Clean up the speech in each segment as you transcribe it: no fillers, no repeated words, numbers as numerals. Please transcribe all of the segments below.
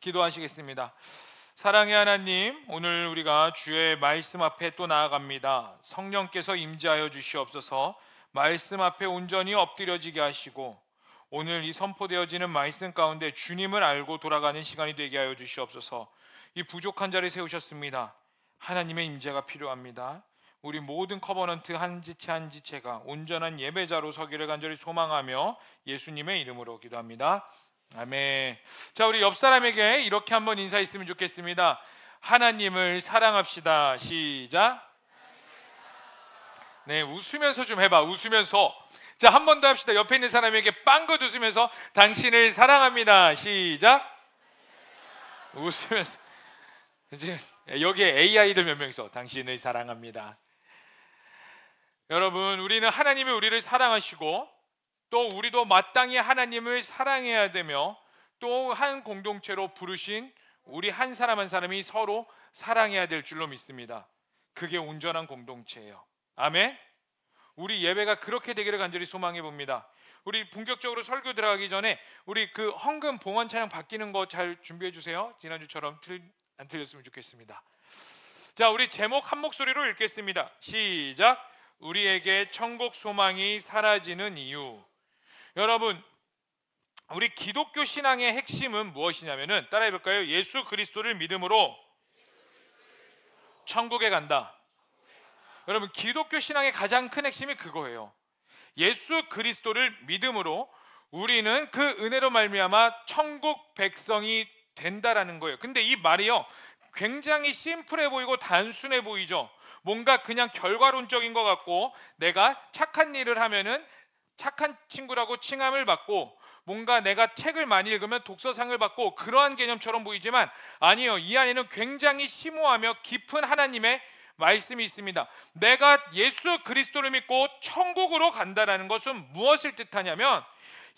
기도하시겠습니다. 사랑의 하나님, 오늘 우리가 주의 말씀 앞에 또 나아갑니다. 성령께서 임재하여 주시옵소서. 말씀 앞에 온전히 엎드려지게 하시고 오늘 이 선포되어지는 말씀 가운데 주님을 알고 돌아가는 시간이 되게 하여 주시옵소서. 이 부족한 자를 세우셨습니다. 하나님의 임재가 필요합니다. 우리 모든 커버넌트 한 지체 한 지체가 온전한 예배자로 서기를 간절히 소망하며 예수님의 이름으로 기도합니다. 아멘. 자, 우리 옆 사람에게 이렇게 한번 인사했으면 좋겠습니다. 하나님을 사랑합시다. 시작. 네, 웃으면서 좀 해봐. 웃으면서. 자, 한 번 더 합시다. 옆에 있는 사람에게 빵긋 웃으면서 당신을 사랑합니다. 시작. 웃으면서. 이제 여기에 AI들 몇 명 있어. 당신을 사랑합니다. 여러분, 우리는 하나님이 우리를 사랑하시고 또 우리도 마땅히 하나님을 사랑해야 되며 또 한 공동체로 부르신 우리 한 사람 한 사람이 서로 사랑해야 될 줄로 믿습니다. 그게 온전한 공동체예요. 아멘. 우리 예배가 그렇게 되기를 간절히 소망해 봅니다. 우리 본격적으로 설교 들어가기 전에 우리 그 헌금 봉헌 찬양 바뀌는 거 잘 준비해 주세요. 지난주처럼 안 틀렸으면 좋겠습니다. 자, 우리 제목 한 목소리로 읽겠습니다. 시작. 우리에게 천국 소망이 사라지는 이유. 여러분, 우리 기독교 신앙의 핵심은 무엇이냐면은 따라해 볼까요? 예수 그리스도를 믿음으로 천국에 간다. 여러분, 기독교 신앙의 가장 큰 핵심이 그거예요. 예수 그리스도를 믿음으로 우리는 그 은혜로 말미암아 천국 백성이 된다라는 거예요. 근데 이 말이요, 굉장히 심플해 보이고 단순해 보이죠. 뭔가 그냥 결과론적인 것 같고 내가 착한 일을 하면은 착한 친구라고 칭함을 받고 뭔가 내가 책을 많이 읽으면 독서상을 받고 그러한 개념처럼 보이지만 아니요, 이 안에는 굉장히 심오하며 깊은 하나님의 말씀이 있습니다. 내가 예수 그리스도를 믿고 천국으로 간다는 것은 무엇을 뜻하냐면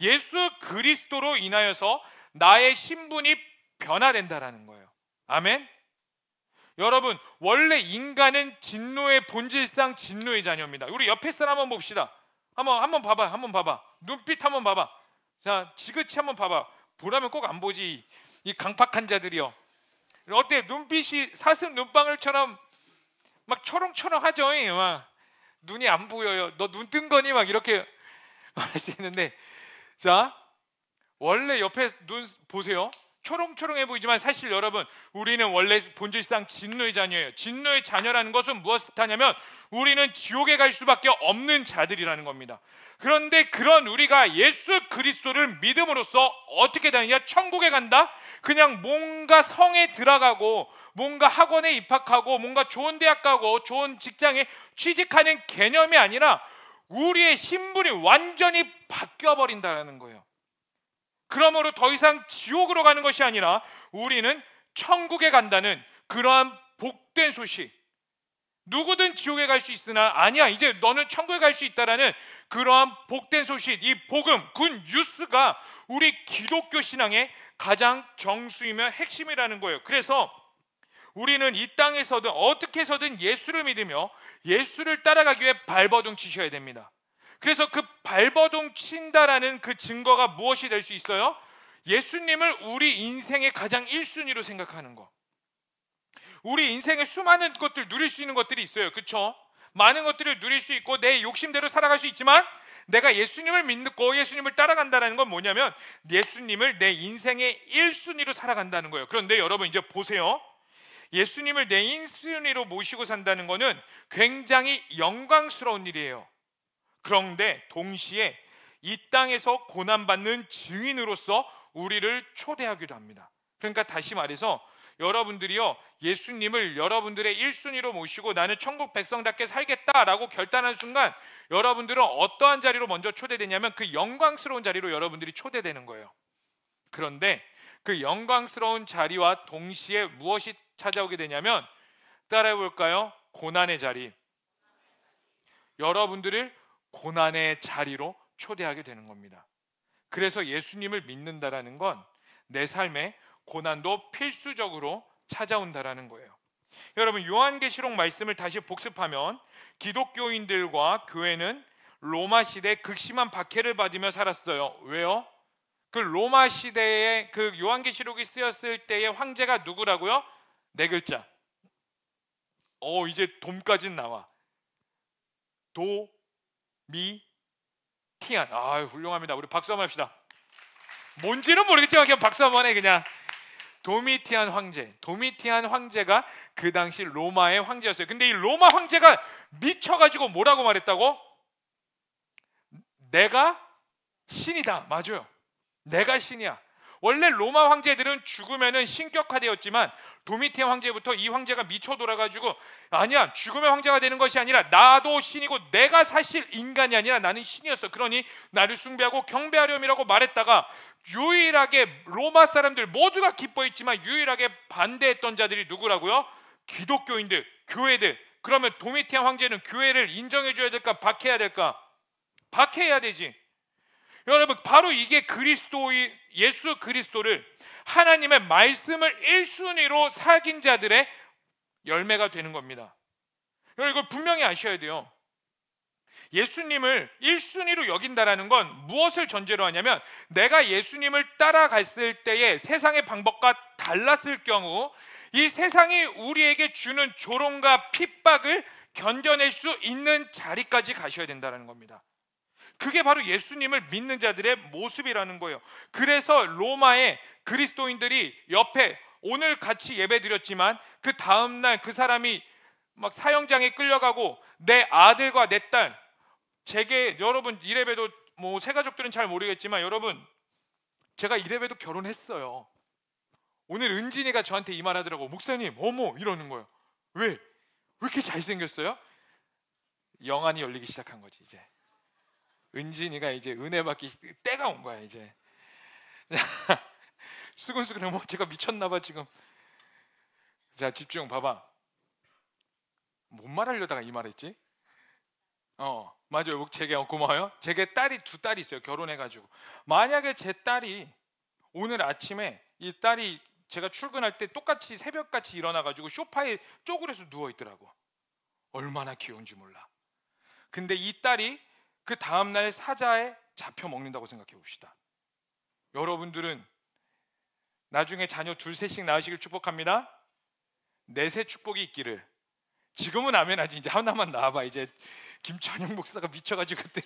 예수 그리스도로 인하여서 나의 신분이 변화된다라는 거예요. 아멘. 여러분, 원래 인간은 진노의 본질상 진노의 자녀입니다. 우리 옆에 사람 한번 봅시다. 한번 봐봐. 눈빛 한번 봐봐. 자, 지그치 한번 봐봐. 보라면 꼭 안 보지. 이 강팍한 자들이요. 어때? 눈빛이 사슴 눈방울처럼 막 초롱초롱하죠. 막 눈이 안 보여요. 너 눈 뜬 거니? 막 이렇게 하시는데, 자, 원래 옆에 눈 보세요. 초롱초롱해 보이지만 사실 여러분, 우리는 원래 본질상 진노의 자녀예요. 진노의 자녀라는 것은 무엇을 뜻하냐면 우리는 지옥에 갈 수밖에 없는 자들이라는 겁니다. 그런데 그런 우리가 예수 그리스도를 믿음으로써 어떻게 되느냐? 천국에 간다? 그냥 뭔가 성에 들어가고 뭔가 학원에 입학하고 뭔가 좋은 대학 가고 좋은 직장에 취직하는 개념이 아니라 우리의 신분이 완전히 바뀌어버린다는 거예요. 그러므로 더 이상 지옥으로 가는 것이 아니라 우리는 천국에 간다는 그러한 복된 소식. 누구든 지옥에 갈 수 있으나 아니야, 이제 너는 천국에 갈 수 있다라는 그러한 복된 소식, 이 복음, 굿 뉴스가 우리 기독교 신앙의 가장 정수이며 핵심이라는 거예요. 그래서 우리는 이 땅에서든 어떻게 해서든 예수를 믿으며 예수를 따라가기 위해 발버둥 치셔야 됩니다. 그래서 그 발버둥 친다라는 그 증거가 무엇이 될 수 있어요? 예수님을 우리 인생의 가장 1순위로 생각하는 거. 우리 인생에 수많은 것들 누릴 수 있는 것들이 있어요. 그렇죠? 많은 것들을 누릴 수 있고 내 욕심대로 살아갈 수 있지만 내가 예수님을 믿고 예수님을 따라간다는 건 뭐냐면 예수님을 내 인생의 1순위로 살아간다는 거예요. 그런데 여러분, 이제 보세요. 예수님을 내 1순위로 모시고 산다는 것은 굉장히 영광스러운 일이에요. 그런데 동시에 이 땅에서 고난받는 증인으로서 우리를 초대하기도 합니다. 그러니까 다시 말해서 여러분들이요, 예수님을 여러분들의 1순위로 모시고 나는 천국 백성답게 살겠다라고 결단한 순간 여러분들은 어떠한 자리로 먼저 초대되냐면 그 영광스러운 자리로 여러분들이 초대되는 거예요. 그런데 그 영광스러운 자리와 동시에 무엇이 찾아오게 되냐면, 따라해 볼까요? 고난의 자리. 여러분들을 고난의 자리로 초대하게 되는 겁니다. 그래서 예수님을 믿는다라는 건 내 삶에 고난도 필수적으로 찾아온다라는 거예요. 여러분, 요한계시록 말씀을 다시 복습하면 기독교인들과 교회는 로마 시대 극심한 박해를 받으며 살았어요. 왜요? 그 로마 시대에 그 요한계시록이 쓰였을 때의 황제가 누구라고요? 네 글자. 이제 돔까지는 나와. 도미티안. 훌륭합니다. 우리 박수 한번 합시다. 뭔지는 모르겠지만 그냥 박수 한번 해. 그냥 도미티안 황제. 도미티안 황제가 그 당시 로마의 황제였어요. 근데 이 로마 황제가 미쳐가지고 뭐라고 말했다고? 내가 신이다. 맞아요. 내가 신이야. 원래 로마 황제들은 죽으면은 신격화되었지만 도미티안 황제부터 이 황제가 미쳐 돌아가지고 아니야, 죽으면 황제가 되는 것이 아니라 나도 신이고 내가 사실 인간이 아니라 나는 신이었어. 그러니 나를 숭배하고 경배하렴이라고 말했다가 유일하게 로마 사람들 모두가 기뻐했지만 유일하게 반대했던 자들이 누구라고요? 기독교인들, 교회들. 그러면 도미티안 황제는 교회를 인정해줘야 될까? 박해해야 될까? 박해해야 되지. 여러분, 바로 이게 예수 그리스도를 하나님의 말씀을 1순위로 사귄 자들의 열매가 되는 겁니다. 여러분, 이걸 분명히 아셔야 돼요. 예수님을 1순위로 여긴다라는 건 무엇을 전제로 하냐면 내가 예수님을 따라갔을 때의 세상의 방법과 달랐을 경우 이 세상이 우리에게 주는 조롱과 핍박을 견뎌낼 수 있는 자리까지 가셔야 된다는 겁니다. 그게 바로 예수님을 믿는 자들의 모습이라는 거예요. 그래서 로마의 그리스도인들이 옆에 오늘 같이 예배 드렸지만 그 다음날 그 사람이 막 사형장에 끌려가고 내 아들과 내 딸, 제게 여러분 이래봬도 뭐 새가족들은 잘 모르겠지만 여러분 제가 이래봬도 결혼했어요. 오늘 은진이가 저한테 이 말 하더라고. 목사님 어머 이러는 거예요. 왜 이렇게 잘생겼어요? 영안이 열리기 시작한 거지. 이제 은진이가 이제 은혜 받기 때가 온 거야. 이제 수근수근 뭐 제가 미쳤나 봐 지금. 자, 집중. 봐봐. 뭔 말하려다가 이 말했지? 맞아요. 제게 고마워요. 제게 두 딸이 있어요. 결혼해가지고. 만약에 제 딸이 오늘 아침에 이 딸이 제가 출근할 때 똑같이 새벽같이 일어나가지고 소파에 쪼그려서 누워있더라고. 얼마나 귀여운지 몰라. 근데 이 딸이 그 다음날 사자에 잡혀 먹는다고 생각해 봅시다. 여러분들은 나중에 자녀 둘 셋씩 낳으시길 축복합니다. 넷의 축복이 있기를. 지금은 아멘 하지. 이제 하나만 낳아봐. 이제 김찬영 목사가 미쳐가지고 그때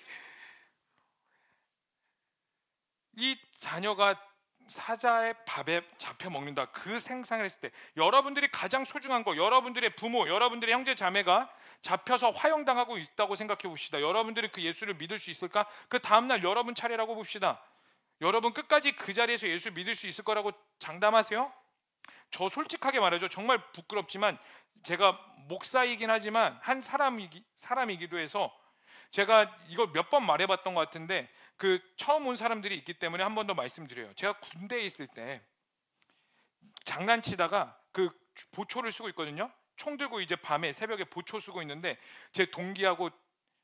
이 자녀가 사자의 밥에 잡혀 먹는다. 그 생각을 했을 때 여러분들이 가장 소중한 거, 여러분들의 부모, 여러분들의 형제 자매가 잡혀서 화형당하고 있다고 생각해 봅시다. 여러분들이 그 예수를 믿을 수 있을까? 그 다음날 여러분 차례라고 봅시다. 여러분 끝까지 그 자리에서 예수 믿을 수 있을 거라고 장담하세요? 저 솔직하게 말하죠. 정말 부끄럽지만 제가 목사이긴 하지만 한 사람이기도 해서 제가 이거 몇 번 말해봤던 것 같은데 그 처음 온 사람들이 있기 때문에 한 번 더 말씀드려요. 제가 군대에 있을 때 장난치다가 그 보초를 쓰고 있거든요. 총 들고 이제 밤에 새벽에 보초 쓰고 있는데 제 동기하고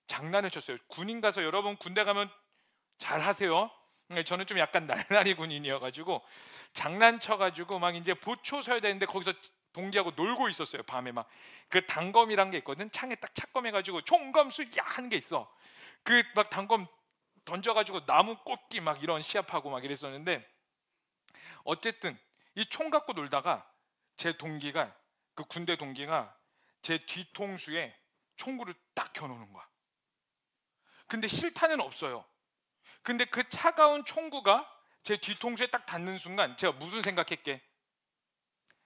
장난을 쳤어요. 군인 가서 여러분 군대 가면 잘 하세요. 저는 좀 약간 날라리 군인이어가지고 장난쳐가지고 막 이제 보초 서야 되는데 거기서 동기하고 놀고 있었어요. 밤에 막 그 단검이란 게 있거든. 창에 딱 착검해가지고 총검수 야 하는 게 있어. 그 막 단검 던져가지고 나무 꽂기 막 이런 시합하고 막 이랬었는데 어쨌든 이 총 갖고 놀다가 제 동기가 그 군대 동기가 제 뒤통수에 총구를 딱 겨누는 거야. 근데 실탄은 없어요. 근데 그 차가운 총구가 제 뒤통수에 딱 닿는 순간 제가 무슨 생각했게?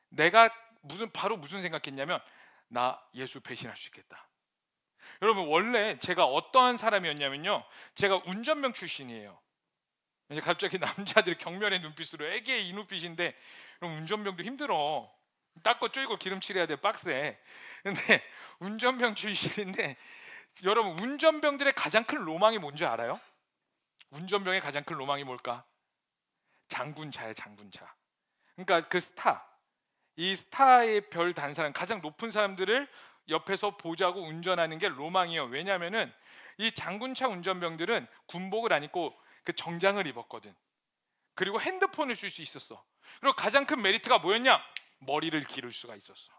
내가 무슨 생각했냐면 나 예수 배신할 수 있겠다. 여러분 원래 제가 어떠한 사람이었냐면요, 제가 운전병 출신이에요. 이제 갑자기 남자들이 경멸의 눈빛으로 애기의 이 눈빛인데 그럼 운전병도 힘들어. 닦고 쪼이고 기름칠해야 돼 빡세. 근데 운전병 출신인데 여러분 운전병들의 가장 큰 로망이 뭔지 알아요? 운전병의 가장 큰 로망이 뭘까? 장군차예요. 장군차. 그러니까 그 이 스타의 별 단 사람, 가장 높은 사람들을 옆에서 보자고 운전하는 게 로망이에요. 왜냐하면은 이 장군차 운전병들은 군복을 안 입고 그 정장을 입었거든. 그리고 핸드폰을 쓸 수 있었어. 그리고 가장 큰 메리트가 뭐였냐? 머리를 기를 수가 있었어.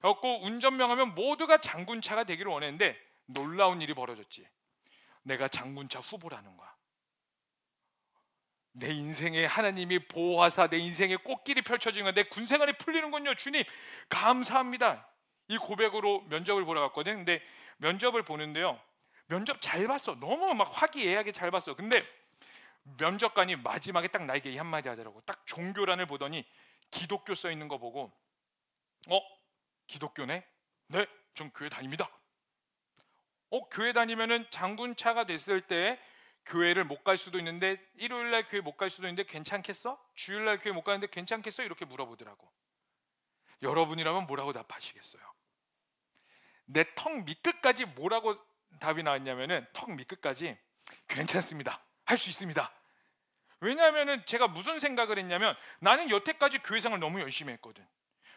그래서 운전병 하면 모두가 장군차가 되기를 원했는데 놀라운 일이 벌어졌지. 내가 장군차 후보라는 거야. 내 인생에 하나님이 보호하사 내 인생의 꽃길이 펼쳐지는 내 군생활이 풀리는군요. 주님 감사합니다. 이 고백으로 면접을 보러 갔거든. 근데 면접을 보는데요, 면접 잘 봤어. 너무 막 화기애애하게 잘 봤어. 근데 면접관이 마지막에 딱 나에게 이 한마디 하더라고. 딱 종교란을 보더니 기독교 써 있는 거 보고, 기독교네? 네, 전 교회 다닙니다. 교회 다니면은 장군차가 됐을 때 교회를 못 갈 수도 있는데, 일요일날 교회 못 갈 수도 있는데 괜찮겠어? 주일날 교회 못 가는데 괜찮겠어? 이렇게 물어보더라고. 여러분이라면 뭐라고 답하시겠어요? 내 턱 밑끝까지 뭐라고 답이 나왔냐면은, 턱 밑끝까지 괜찮습니다, 할 수 있습니다. 왜냐하면은 제가 무슨 생각을 했냐면, 나는 여태까지 교회 생활 너무 열심히 했거든.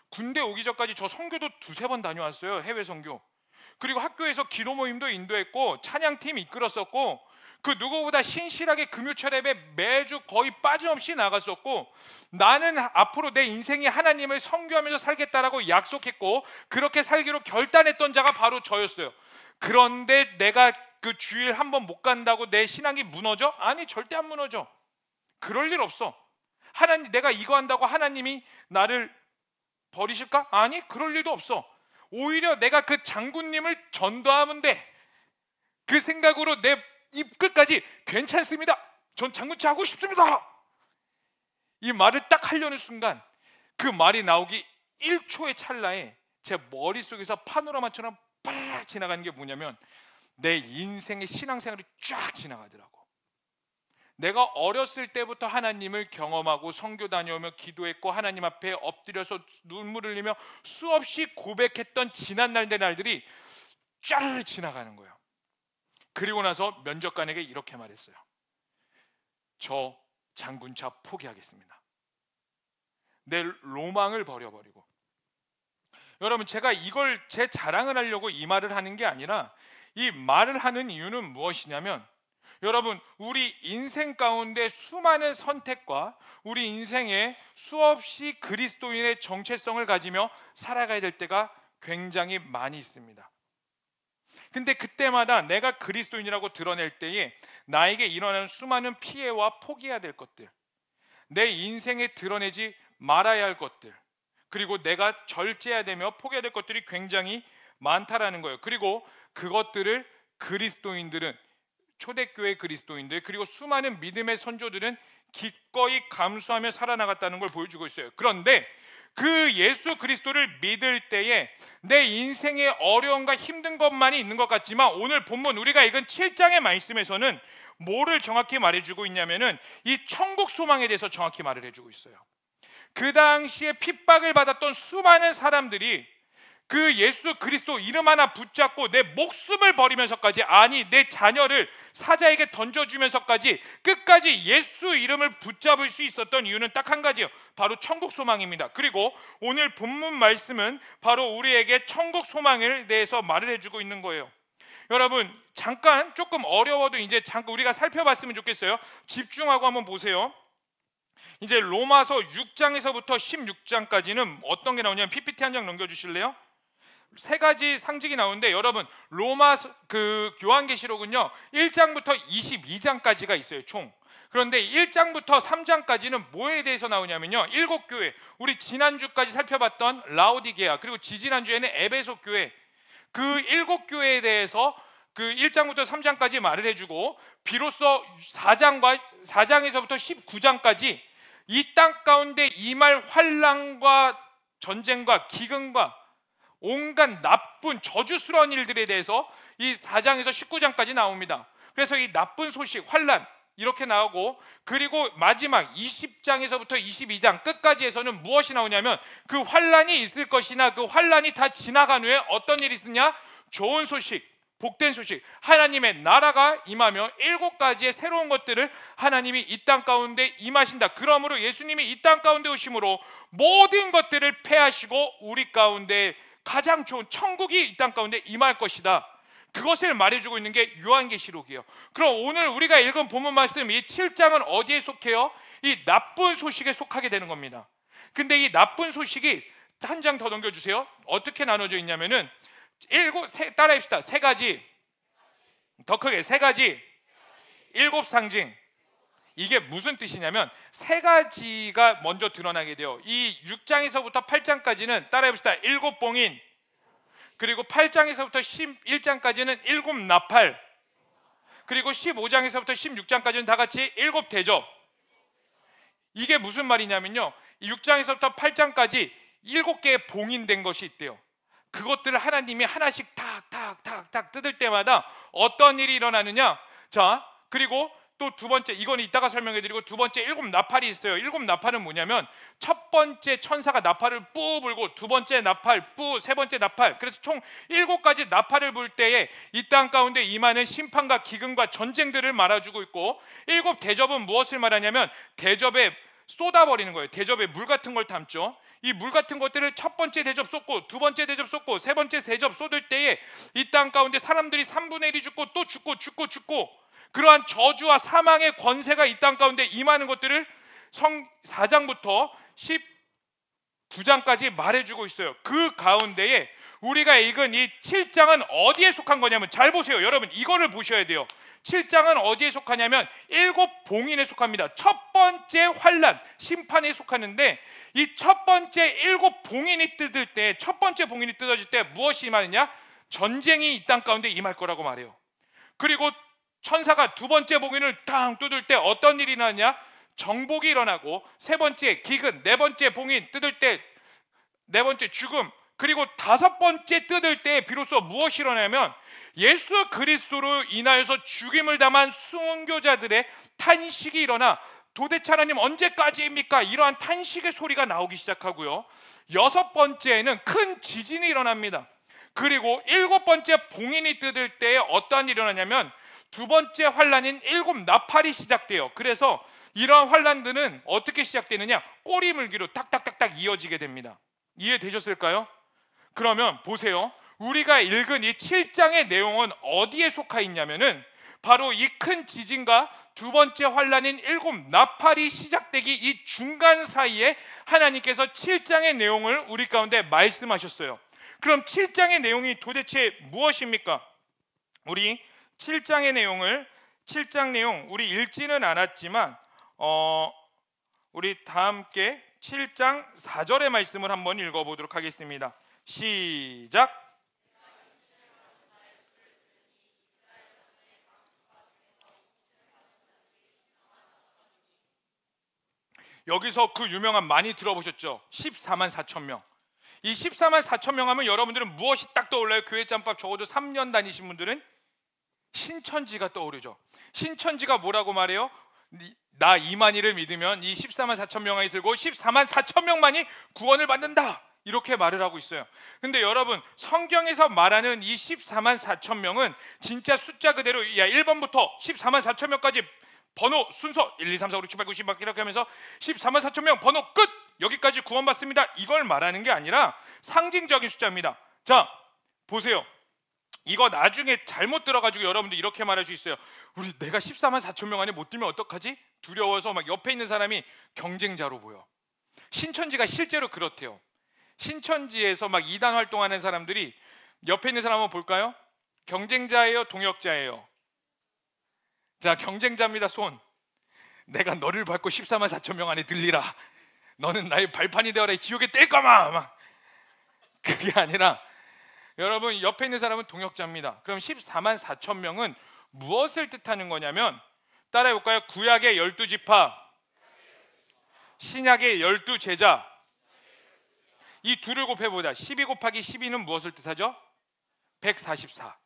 군대 오기 전까지 저 선교도 2-3번 다녀왔어요. 해외 선교. 그리고 학교에서 기도 모임도 인도했고 찬양팀 이끌었었고, 그 누구보다 신실하게 금요철 예배 매주 거의 빠짐없이 나갔었고, 나는 앞으로 내 인생이 하나님을 선교하면서 살겠다라고 약속했고 그렇게 살기로 결단했던 자가 바로 저였어요. 그런데 내가 그 주일 한 번 못 간다고 내 신앙이 무너져? 아니, 절대 안 무너져. 그럴 일 없어. 하나님, 내가 이거 한다고 하나님이 나를 버리실까? 아니, 그럴 일도 없어. 오히려 내가 그 장군님을 전도하면 돼. 그 생각으로 내 입 끝까지 괜찮습니다, 전 장군차 하고 싶습니다, 이 말을 딱 하려는 순간, 그 말이 나오기 1초의 찰나에 제 머릿속에서 파노라마처럼 팍 지나가는 게 뭐냐면, 내 인생의 신앙생활이 쫙 지나가더라고. 내가 어렸을 때부터 하나님을 경험하고 선교 다녀오며 기도했고 하나님 앞에 엎드려서 눈물 흘리며 수없이 고백했던 지난 날들이 쫙 지나가는 거예요. 그리고 나서 면접관에게 이렇게 말했어요. 저 장군차 포기하겠습니다. 내 로망을 버려버리고. 여러분, 제가 이걸 제 자랑을 하려고 이 말을 하는 게 아니라, 이 말을 하는 이유는 무엇이냐면, 여러분, 우리 인생 가운데 수많은 선택과 우리 인생에 수없이 그리스도인의 정체성을 가지며 살아가야 될 때가 굉장히 많이 있습니다. 근데 그때마다 내가 그리스도인이라고 드러낼 때에 나에게 일어나는 수많은 피해와 포기해야 될 것들, 내 인생에 드러내지 말아야 할 것들, 그리고 내가 절제해야 되며 포기해야 될 것들이 굉장히 많다라는 거예요. 그리고 그것들을 그리스도인들은, 초대교회 그리스도인들, 그리고 수많은 믿음의 선조들은 기꺼이 감수하며 살아나갔다는 걸 보여주고 있어요. 그런데 그 예수 그리스도를 믿을 때에 내 인생에 어려움과 힘든 것만이 있는 것 같지만, 오늘 본문 우리가 읽은 7장의 말씀에서는 뭐를 정확히 말해주고 있냐면은, 이 천국 소망에 대해서 정확히 말을 해주고 있어요. 그 당시에 핍박을 받았던 수많은 사람들이 그 예수 그리스도 이름 하나 붙잡고 내 목숨을 버리면서까지, 아니 내 자녀를 사자에게 던져주면서까지 끝까지 예수 이름을 붙잡을 수 있었던 이유는 딱 한 가지예요. 바로 천국 소망입니다. 그리고 오늘 본문 말씀은 바로 우리에게 천국 소망에 대해서 말을 해주고 있는 거예요. 여러분, 잠깐 조금 어려워도 이제 잠깐 우리가 살펴봤으면 좋겠어요. 집중하고 한번 보세요. 이제 로마서 6장에서부터 16장까지는 어떤 게 나오냐면, PPT 한 장 넘겨주실래요? 3가지 상징이 나오는데, 여러분, 로마 그 요한계시록은요 1장부터 22장까지가 있어요, 총. 그런데 1장부터 3장까지는 뭐에 대해서 나오냐면요, 7교회, 우리 지난주까지 살펴봤던 라오디게아, 그리고 지지난주에는 에베소 교회, 그 7교회에 대해서 그 1장부터 3장까지 말을 해주고, 비로소 4장에서부터 19장까지 이 땅 가운데 임할 환난과 전쟁과 기근과 온갖 나쁜 저주스러운 일들에 대해서 이 4장에서 19장까지 나옵니다. 그래서 이 나쁜 소식, 환난 이렇게 나오고, 그리고 마지막 20장에서부터 22장 끝까지에서는 무엇이 나오냐면, 그 환난이 있을 것이나 그 환난이 다 지나간 후에 어떤 일이 있으냐? 좋은 소식, 복된 소식, 하나님의 나라가 임하며 7가지의 새로운 것들을 하나님이 이 땅 가운데 임하신다. 그러므로 예수님이 이 땅 가운데 오심으로 모든 것들을 패하시고 우리 가운데 가장 좋은 천국이 이 땅 가운데 임할 것이다. 그것을 말해주고 있는 게 요한계시록이에요. 그럼 오늘 우리가 읽은 본문 말씀, 이 7장은 어디에 속해요? 이 나쁜 소식에 속하게 되는 겁니다. 근데 이 나쁜 소식이 한 장 더 넘겨주세요. 어떻게 나눠져 있냐면은, 따라합시다. 3가지, 더 크게 3가지, 7 상징, 이게 무슨 뜻이냐면 세 가지가 먼저 드러나게 돼요. 이 6장에서부터 8장까지는 따라해봅시다. 7봉인, 그리고 8장에서부터 11장까지는 7나팔, 그리고 15장에서부터 16장까지는 다 같이 7대접. 이게 무슨 말이냐면요, 6장에서부터 8장까지 7개의 봉인된 것이 있대요. 그것들을 하나님이 하나씩 탁탁탁탁 뜯을 때마다 어떤 일이 일어나느냐. 자, 그리고 또 두 번째, 이건 이따가 설명해 드리고, 두 번째 7나팔이 있어요. 7나팔은 뭐냐면 첫 번째 천사가 나팔을 뿌 불고, 두 번째 나팔 뿌, 세 번째 나팔, 그래서 총 7가지 나팔을 불 때에 이 땅 가운데 임하는 심판과 기근과 전쟁들을 말아주고 있고, 7대접은 무엇을 말하냐면 대접에 쏟아버리는 거예요. 대접에 물 같은 걸 담죠. 이 물 같은 것들을 첫 번째 대접 쏟고, 두 번째 대접 쏟고, 세 번째 대접 쏟을 때에 이 땅 가운데 사람들이 3분의 1이 죽고 또 죽고 그러한 저주와 사망의 권세가 이 땅 가운데 임하는 것들을 성 4장부터 19장까지 말해주고 있어요. 그 가운데에 우리가 읽은 이 7장은 어디에 속한 거냐면, 잘 보세요 여러분, 이거를 보셔야 돼요. 7장은 어디에 속하냐면 7봉인에 속합니다. 첫 번째 환난, 심판에 속하는데, 이 첫 번째 7봉인이 뜯을 때, 첫 번째 봉인이 뜯어질 때 무엇이 임하느냐? 전쟁이 이 땅 가운데 임할 거라고 말해요. 그리고 천사가 두 번째 봉인을 탕 뜯을 때 어떤 일이 일어나냐? 정복이 일어나고, 세 번째 기근, 네 번째 봉인 뜯을 때 네 번째 죽음, 그리고 다섯 번째 뜯을 때 비로소 무엇이 일어나냐면 예수 그리스도로 인하여서 죽임을 당한 순교자들의 탄식이 일어나, 도대체 하나님 언제까지입니까? 이러한 탄식의 소리가 나오기 시작하고요, 여섯 번째에는 큰 지진이 일어납니다. 그리고 일곱 번째 봉인이 뜯을 때 어떠한 일이 일어나냐면 두 번째 환란인 7나팔이 시작돼요. 그래서 이러한 환란들은 어떻게 시작되느냐? 꼬리 물기로 딱딱딱딱 이어지게 됩니다. 이해되셨을까요? 그러면 보세요. 우리가 읽은 이 7장의 내용은 어디에 속하 있냐면은 바로 이 큰 지진과 두 번째 환란인 7나팔이 시작되기 이 중간 사이에 하나님께서 7장의 내용을 우리 가운데 말씀하셨어요. 그럼 7장의 내용이 도대체 무엇입니까? 우리 7장의 내용을, 7장 내용 우리 읽지는 않았지만 우리 다 함께 7장 4절의 말씀을 한번 읽어보도록 하겠습니다. 시작. 여기서 그 유명한, 많이 들어보셨죠? 14만 4천 명. 이 14만 4천 명 하면 여러분들은 무엇이 딱 떠올라요? 교회 짬밥 적어도 3년 다니신 분들은 신천지가 떠오르죠. 신천지가 뭐라고 말해요? 나 이만희를 믿으면 이 14만 4천 명이 들고 14만 4천 명만이 구원을 받는다, 이렇게 말을 하고 있어요. 근데 여러분, 성경에서 말하는 이 14만 4천 명은 진짜 숫자 그대로 1번부터 14만 4천 명까지 번호 순서 1, 2, 3, 4, 5, 6, 7, 8, 9, 10 막 이렇게 하면서 14만 4천 명 번호 끝, 여기까지 구원받습니다, 이걸 말하는 게 아니라 상징적인 숫자입니다. 자 보세요. 이거 나중에 잘못 들어가지고 여러분들 이렇게 말할 수 있어요. 우리 내가 14만 4천 명 안에 못 들면 어떡하지? 두려워서 막 옆에 있는 사람이 경쟁자로 보여. 신천지가 실제로 그렇대요. 신천지에서 막 이단 활동하는 사람들이 옆에 있는 사람 한번 볼까요? 경쟁자예요, 동역자예요? 자, 경쟁자입니다. 손. 내가 너를 밟고 14만 4천 명 안에 들리라. 너는 나의 발판이 되어라. 지옥에 뗄까마. 막 그게 아니라, 여러분 옆에 있는 사람은 동역자입니다. 그럼 14만 4천 명은 무엇을 뜻하는 거냐면, 따라해볼까요? 구약의 12지파, 신약의 12제자, 이 둘을 곱해보자. 12 곱하기 12는 무엇을 뜻하죠? 144.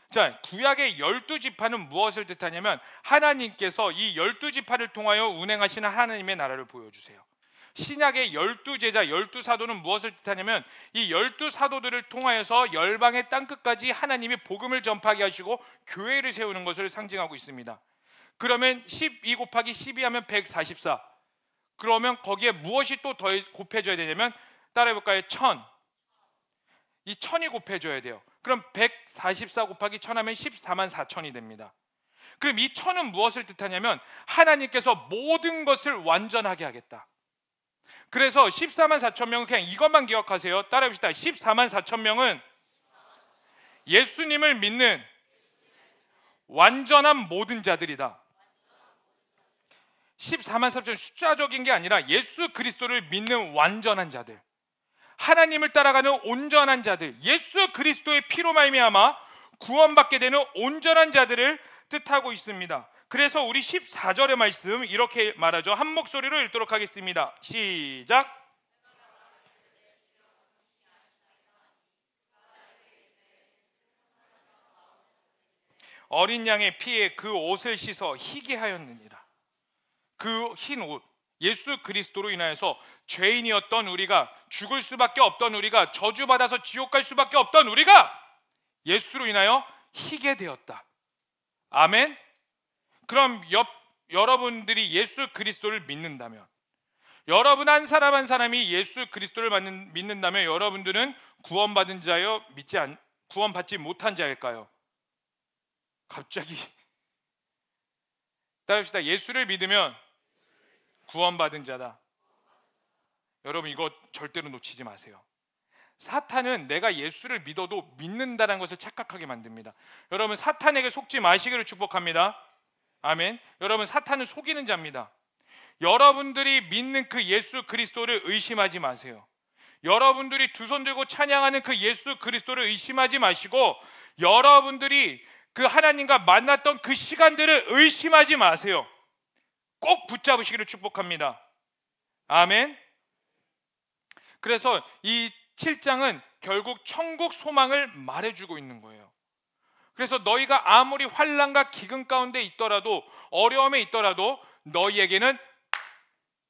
자, 구약의 12지파는 무엇을 뜻하냐면 하나님께서 이 12지파를 통하여 운행하시는 하나님의 나라를 보여주세요. 신약의 12제자, 12사도는 무엇을 뜻하냐면 이 12사도들을 통하여서 열방의 땅끝까지 하나님이 복음을 전파하게 하시고 교회를 세우는 것을 상징하고 있습니다. 그러면 12 곱하기 12 하면 144. 그러면 거기에 무엇이 또 더 곱해져야 되냐면, 따라해볼까요? 1000. 이 1000이 곱해져야 돼요. 그럼 144 곱하기 1000 하면 14만 4천이 됩니다. 그럼 이 1000은 무엇을 뜻하냐면 하나님께서 모든 것을 완전하게 하겠다. 그래서 14만 4천 명은 그냥 이것만 기억하세요. 따라해봅시다. 14만 4천 명은 예수님을 믿는 완전한 모든 자들이다. 14만 3천 숫자적인 게 아니라 예수 그리스도를 믿는 완전한 자들, 하나님을 따라가는 온전한 자들, 예수 그리스도의 피로 말미암아 구원받게 되는 온전한 자들을 뜻하고 있습니다. 그래서 우리 14절의 말씀 이렇게 말하죠. 한 목소리로 읽도록 하겠습니다. 시작. 어린 양의 피에 그 옷을 씻어 희게 하였느니라. 그 흰 옷, 예수 그리스도로 인하여서 죄인이었던 우리가, 죽을 수밖에 없던 우리가, 저주받아서 지옥 갈 수밖에 없던 우리가 예수로 인하여 희게 되었다. 아멘. 그럼 여러분들이 예수 그리스도를 믿는다면, 여러분 한 사람 한 사람이 예수 그리스도를 믿는다면 여러분들은 구원받은 자요, 구원받지 못한 자일까요? 갑자기 따라합시다. 예수를 믿으면 구원받은 자다. 여러분 이거 절대로 놓치지 마세요. 사탄은 내가 예수를 믿어도 믿는다는 것을 착각하게 만듭니다. 여러분 사탄에게 속지 마시기를 축복합니다. 아멘. 여러분 사탄은 속이는 자입니다. 여러분들이 믿는 그 예수 그리스도를 의심하지 마세요. 여러분들이 두 손 들고 찬양하는 그 예수 그리스도를 의심하지 마시고, 여러분들이 그 하나님과 만났던 그 시간들을 의심하지 마세요. 꼭 붙잡으시기를 축복합니다. 아멘. 그래서 이 7장은 결국 천국 소망을 말해주고 있는 거예요. 그래서 너희가 아무리 환난과 기근 가운데 있더라도, 어려움에 있더라도 너희에게는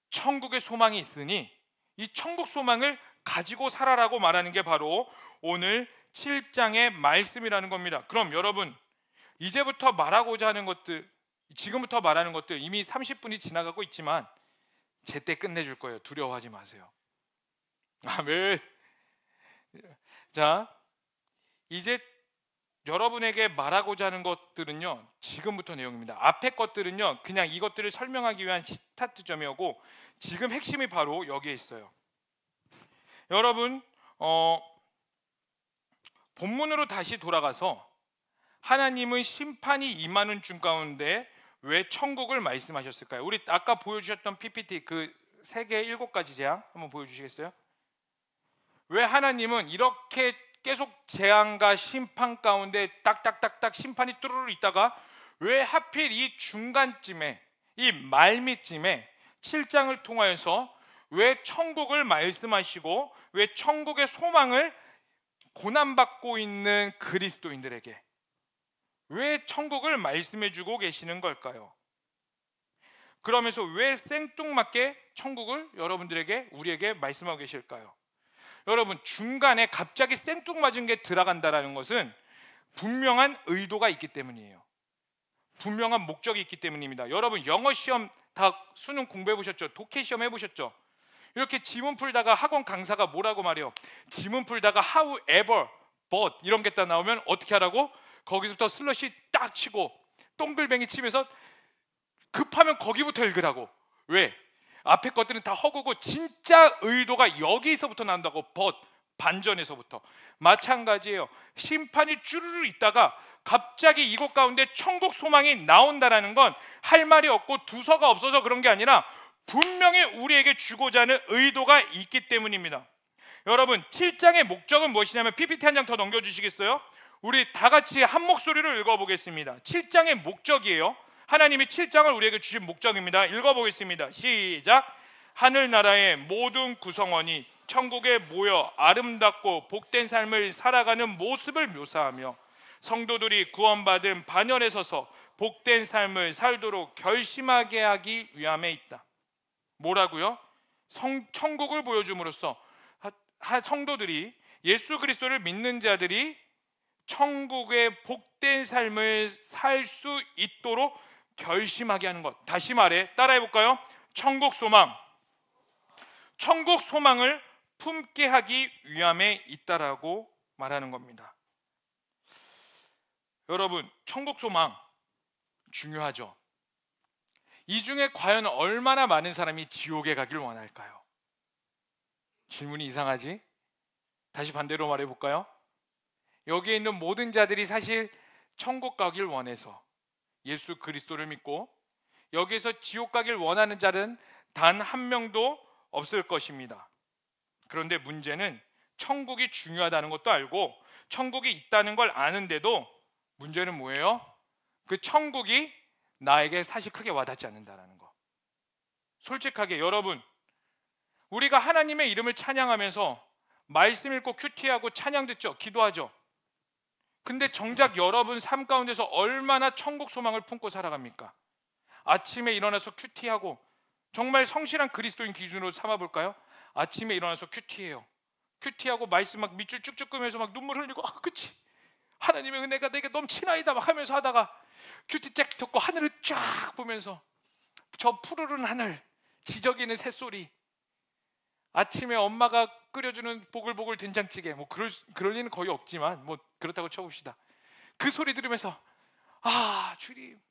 천국의 소망이 있으니 이 천국 소망을 가지고 살아라고 말하는 게 바로 오늘 7장의 말씀이라는 겁니다. 그럼 여러분 이제부터 말하고자 하는 것들, 지금부터 말하는 것들 이미 30분이 지나가고 있지만 제때 끝내줄 거예요. 두려워하지 마세요. 아멘. 자, 이제 여러분에게 말하고자 하는 것들은요, 지금부터 내용입니다. 앞에 것들은요 그냥 이것들을 설명하기 위한 스타트점이었고, 지금 핵심이 바로 여기에 있어요. 여러분 본문으로 다시 돌아가서 하나님은 심판이 임하는 중 가운데 왜 천국을 말씀하셨을까요? 우리 아까 보여주셨던 PPT 그 3개 7가지 재앙 한번 보여주시겠어요? 왜 하나님은 이렇게 계속 재앙과 심판 가운데 딱딱딱딱 심판이 뚜루루 있다가 왜 하필 이 중간쯤에, 이 말미쯤에 7장을 통하여서 왜 천국을 말씀하시고 왜 천국의 소망을 고난받고 있는 그리스도인들에게 왜 천국을 말씀해주고 계시는 걸까요? 그러면서 왜 생뚱맞게 천국을 여러분들에게, 우리에게 말씀하고 계실까요? 여러분 중간에 갑자기 생뚱맞은 게 들어간다는 것은 분명한 의도가 있기 때문이에요. 분명한 목적이 있기 때문입니다. 여러분 영어 시험 다 수능 공부해 보셨죠? 독해 시험 해보셨죠? 이렇게 지문 풀다가 학원 강사가 뭐라고 말해요? 지문 풀다가 however, but 이런 게 딱 나오면 어떻게 하라고? 거기서부터 슬러시 딱 치고 동글뱅이 치면서 급하면 거기부터 읽으라고. 왜? 앞에 것들은 다 허구고 진짜 의도가 여기서부터 난다고. but, 반전에서부터. 마찬가지예요. 심판이 쭈르르 있다가 갑자기 이곳 가운데 천국 소망이 나온다라는 건 할 말이 없고 두서가 없어서 그런 게 아니라 분명히 우리에게 주고자 하는 의도가 있기 때문입니다. 여러분 7장의 목적은 무엇이냐면, PPT 한 장 더 넘겨주시겠어요? 우리 다 같이 한 목소리로 읽어보겠습니다. 7장의 목적이에요. 하나님이 7장을 우리에게 주신 목적입니다. 읽어보겠습니다. 시작. 하늘나라의 모든 구성원이 천국에 모여 아름답고 복된 삶을 살아가는 모습을 묘사하며 성도들이 구원받은 반열에 서서 복된 삶을 살도록 결심하게 하기 위함에 있다. 뭐라고요? 천국을 보여줌으로써 성도들이, 예수 그리스도를 믿는 자들이 천국의 복된 삶을 살 수 있도록 결심하게 하는 것. 다시 말해 따라해 볼까요? 천국 소망. 천국 소망을 품게 하기 위함에 있다라고 말하는 겁니다. 여러분 천국 소망 중요하죠. 이 중에 과연 얼마나 많은 사람이 지옥에 가길 원할까요? 질문이 이상하지? 다시 반대로 말해 볼까요? 여기에 있는 모든 자들이 사실 천국 가길 원해서 예수 그리스도를 믿고 여기서 지옥 가길 원하는 자는 단 한 명도 없을 것입니다. 그런데 문제는 천국이 중요하다는 것도 알고 천국이 있다는 걸 아는데도 문제는 뭐예요? 그 천국이 나에게 사실 크게 와닿지 않는다는 거. 솔직하게 여러분, 우리가 하나님의 이름을 찬양하면서 말씀 읽고 큐티하고 찬양 듣죠, 기도하죠. 근데 정작 여러분 삶 가운데서 얼마나 천국 소망을 품고 살아갑니까? 아침에 일어나서 큐티하고, 정말 성실한 그리스도인 기준으로 삼아볼까요? 아침에 일어나서 큐티해요. 큐티하고 말씀 막 밑줄 쭉쭉 끄면서 막 눈물 흘리고, 그치, 하나님의 은혜가 내게 넘치나이다 막 하면서 하다가 큐티 쫙 듣고 하늘을 쫙 보면서 저 푸르른 하늘, 지저귀는 새소리, 아침에 엄마가 끓여주는 보글보글 된장찌개, 뭐 그럴 리는 거의 없지만 뭐 그렇다고 쳐봅시다. 그 소리 들으면서 주님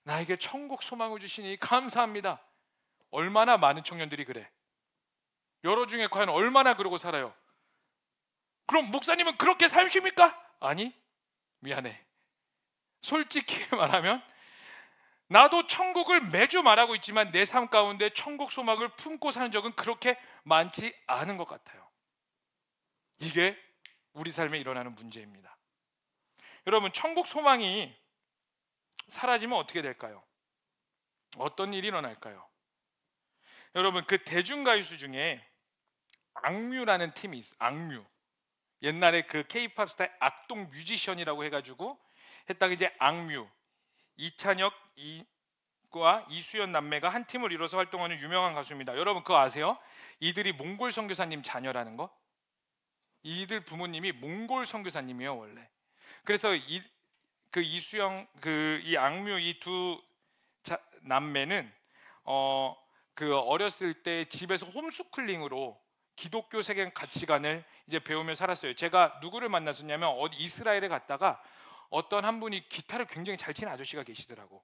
나에게 천국 소망을 주시니 감사합니다. 얼마나 많은 청년들이 그래. 여러 중에 과연 얼마나 그러고 살아요? 그럼 목사님은 그렇게 사십니까? 아니, 미안해. 솔직히 말하면 나도 천국을 매주 말하고 있지만 내 삶 가운데 천국 소망을 품고 사는 적은 그렇게 많지 않은 것 같아요. 이게 우리 삶에 일어나는 문제입니다. 여러분, 천국 소망이 사라지면 어떻게 될까요? 어떤 일이 일어날까요? 여러분, 그 대중가요수 중에 악뮤라는 팀이 있어요. 악뮤. 옛날에 그 K-팝 스타의 악동 뮤지션이라고 해가지고 했다가 이제 악뮤, 이찬혁과 이수연 남매가 한 팀을 이뤄서 활동하는 유명한 가수입니다. 여러분 그거 아세요? 이들이 몽골 선교사님 자녀라는 거? 이들 부모님이 몽골 선교사님이에요 원래. 그래서 이수영, 이 악뮤, 이 두 남매는 그 어렸을 때 집에서 홈스쿨링으로 기독교 세계 가치관을 이제 배우며 살았어요. 제가 누구를 만났었냐면 이스라엘에 갔다가 어떤 한 분이 기타를 굉장히 잘 치는 아저씨가 계시더라고.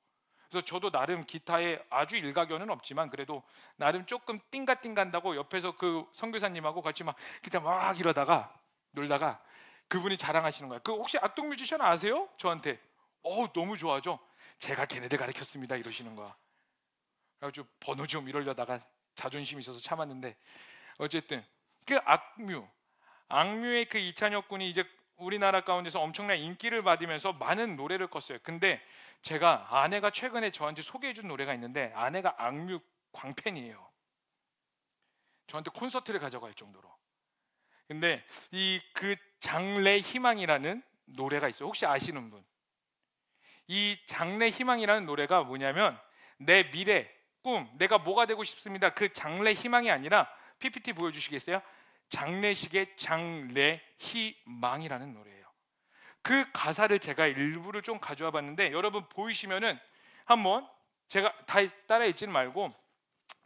그래서 저도 나름 기타에 아주 일가견은 없지만 그래도 나름 조금 띵가띵간다고 옆에서 그 선교사님하고 같이 막 기타 막 이러다가 놀다가 그분이 자랑하시는 거야. 그 혹시 악동 뮤지션 아세요? 저한테. 너무 좋아하죠. 제가 걔네들 가르쳤습니다 이러시는 거야. 그래가지고 번호 좀 이러려다가 자존심이 있어서 참았는데, 어쨌든 그 악뮤의 그 이찬혁 군이 이제 우리나라 가운데서 엄청난 인기를 받으면서 많은 노래를 껐어요. 근데 제가 아내가 최근에 저한테 소개해준 노래가 있는데, 아내가 악뮤 광팬이에요. 저한테 콘서트를 가져갈 정도로. 근데 그 장래 희망이라는 노래가 있어요. 혹시 아시는 분? 이 장래 희망이라는 노래가 뭐냐면 내 미래, 꿈, 내가 뭐가 되고 싶습니다. 그 장래 희망이 아니라, PPT 보여주시겠어요? 장례식의 장래 희망이라는 노래예요. 그 가사를 제가 일부를 좀 가져와 봤는데, 여러분 보이시면은 한번, 제가 다 따라 읽지는 말고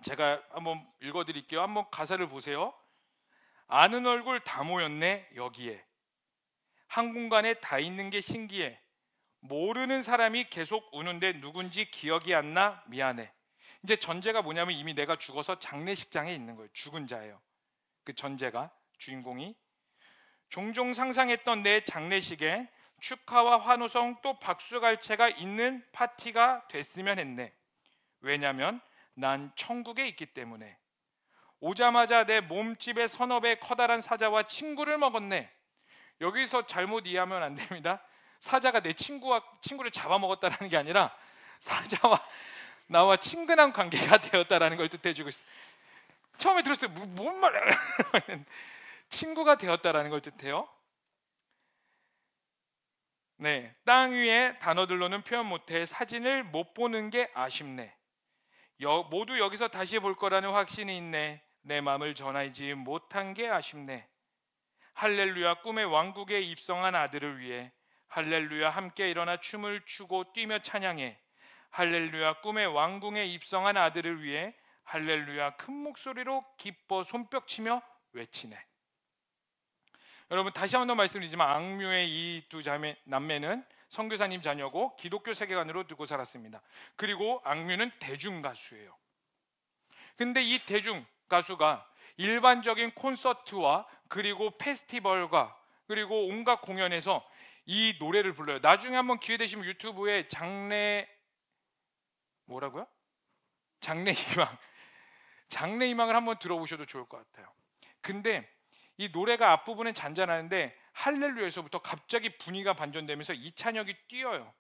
제가 한번 읽어드릴게요. 한번 가사를 보세요. 아는 얼굴 다 모였네 여기에, 한 공간에 다 있는 게 신기해, 모르는 사람이 계속 우는데 누군지 기억이 안 나 미안해. 이제 전제가 뭐냐면 이미 내가 죽어서 장례식장에 있는 거예요. 죽은 자예요. 그 전제가, 주인공이 종종 상상했던 내 장례식에 축하와 환호성 또 박수갈채가 있는 파티가 됐으면 했네. 왜냐면 난 천국에 있기 때문에. 오자마자 내 몸집의 서너 배 커다란 사자와 친구를 먹었네. 여기서 잘못 이해하면 안 됩니다. 사자가 내 친구를 잡아먹었다는 게 아니라 사자와 나와 친근한 관계가 되었다라는 걸 뜻해주고 있어요. 처음에 들었어요. 뭔 말이야? 친구가 되었다라는 걸 뜻해요. 네, 땅 위에 단어들로는 표현 못해 사진을 못 보는 게 아쉽네. 모두 여기서 다시 볼 거라는 확신이 있네. 내 마음을 전하지 못한 게 아쉽네. 할렐루야, 꿈의 왕국에 입성한 아들을 위해 할렐루야, 함께 일어나 춤을 추고 뛰며 찬양해. 할렐루야, 꿈의 왕궁에 입성한 아들을 위해 할렐루야, 큰 목소리로 기뻐 손뼉치며 외치네. 여러분 다시 한번 말씀드리지만 악뮤의 이 두 남매는 선교사님 자녀고 기독교 세계관으로 두고 살았습니다. 그리고 악뮤는 대중가수예요. 근데 이 대중가수가 일반적인 콘서트와 그리고 페스티벌과 그리고 온갖 공연에서 이 노래를 불러요. 나중에 한번 기회 되시면 유튜브에 장례 뭐라고요? 장래희망. 장래희망을 한번 들어보셔도 좋을 것 같아요. 근데 이 노래가 앞부분은 잔잔하는데 할렐루야에서부터 갑자기 분위기가 반전되면서 이찬혁이 뛰어요.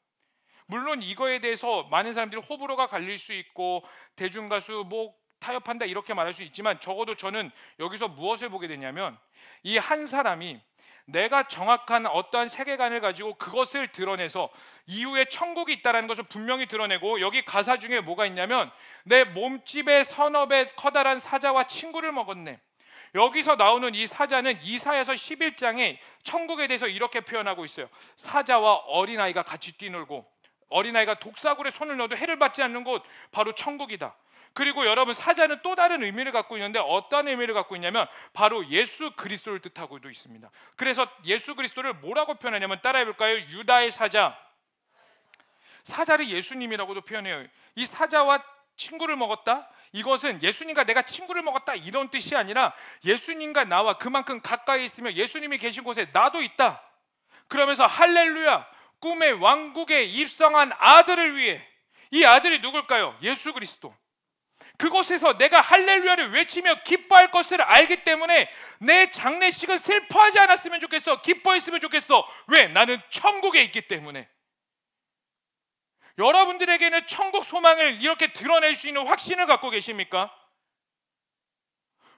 물론 이거에 대해서 많은 사람들이 호불호가 갈릴 수 있고 대중가수 뭐 타협한다 이렇게 말할 수 있지만, 적어도 저는 여기서 무엇을 보게 되냐면, 이 한 사람이 내가 정확한 어떠한 세계관을 가지고 그것을 드러내서 이후에 천국이 있다는 것을 분명히 드러내고, 여기 가사 중에 뭐가 있냐면 내 몸집의 선업의 커다란 사자와 친구를 먹었네. 여기서 나오는 이 사자는 이사야서 11장에 천국에 대해서 이렇게 표현하고 있어요. 사자와 어린아이가 같이 뛰놀고, 어린아이가 독사굴에 손을 넣어도 해를 받지 않는 곳, 바로 천국이다. 그리고 여러분, 사자는 또 다른 의미를 갖고 있는데 어떤 의미를 갖고 있냐면 바로 예수 그리스도를 뜻하고도 있습니다. 그래서 예수 그리스도를 뭐라고 표현하냐면, 따라해 볼까요? 유다의 사자. 사자를 예수님이라고도 표현해요. 이 사자와 친구를 먹었다? 이것은 예수님과 내가 친구를 먹었다 이런 뜻이 아니라, 예수님과 나와 그만큼 가까이 있으며 예수님이 계신 곳에 나도 있다. 그러면서 할렐루야, 꿈의 왕국에 입성한 아들을 위해. 이 아들이 누굴까요? 예수 그리스도. 그곳에서 내가 할렐루야를 외치며 기뻐할 것을 알기 때문에 내 장례식은 슬퍼하지 않았으면 좋겠어. 기뻐했으면 좋겠어. 왜? 나는 천국에 있기 때문에. 여러분들에게는 천국 소망을 이렇게 드러낼 수 있는 확신을 갖고 계십니까?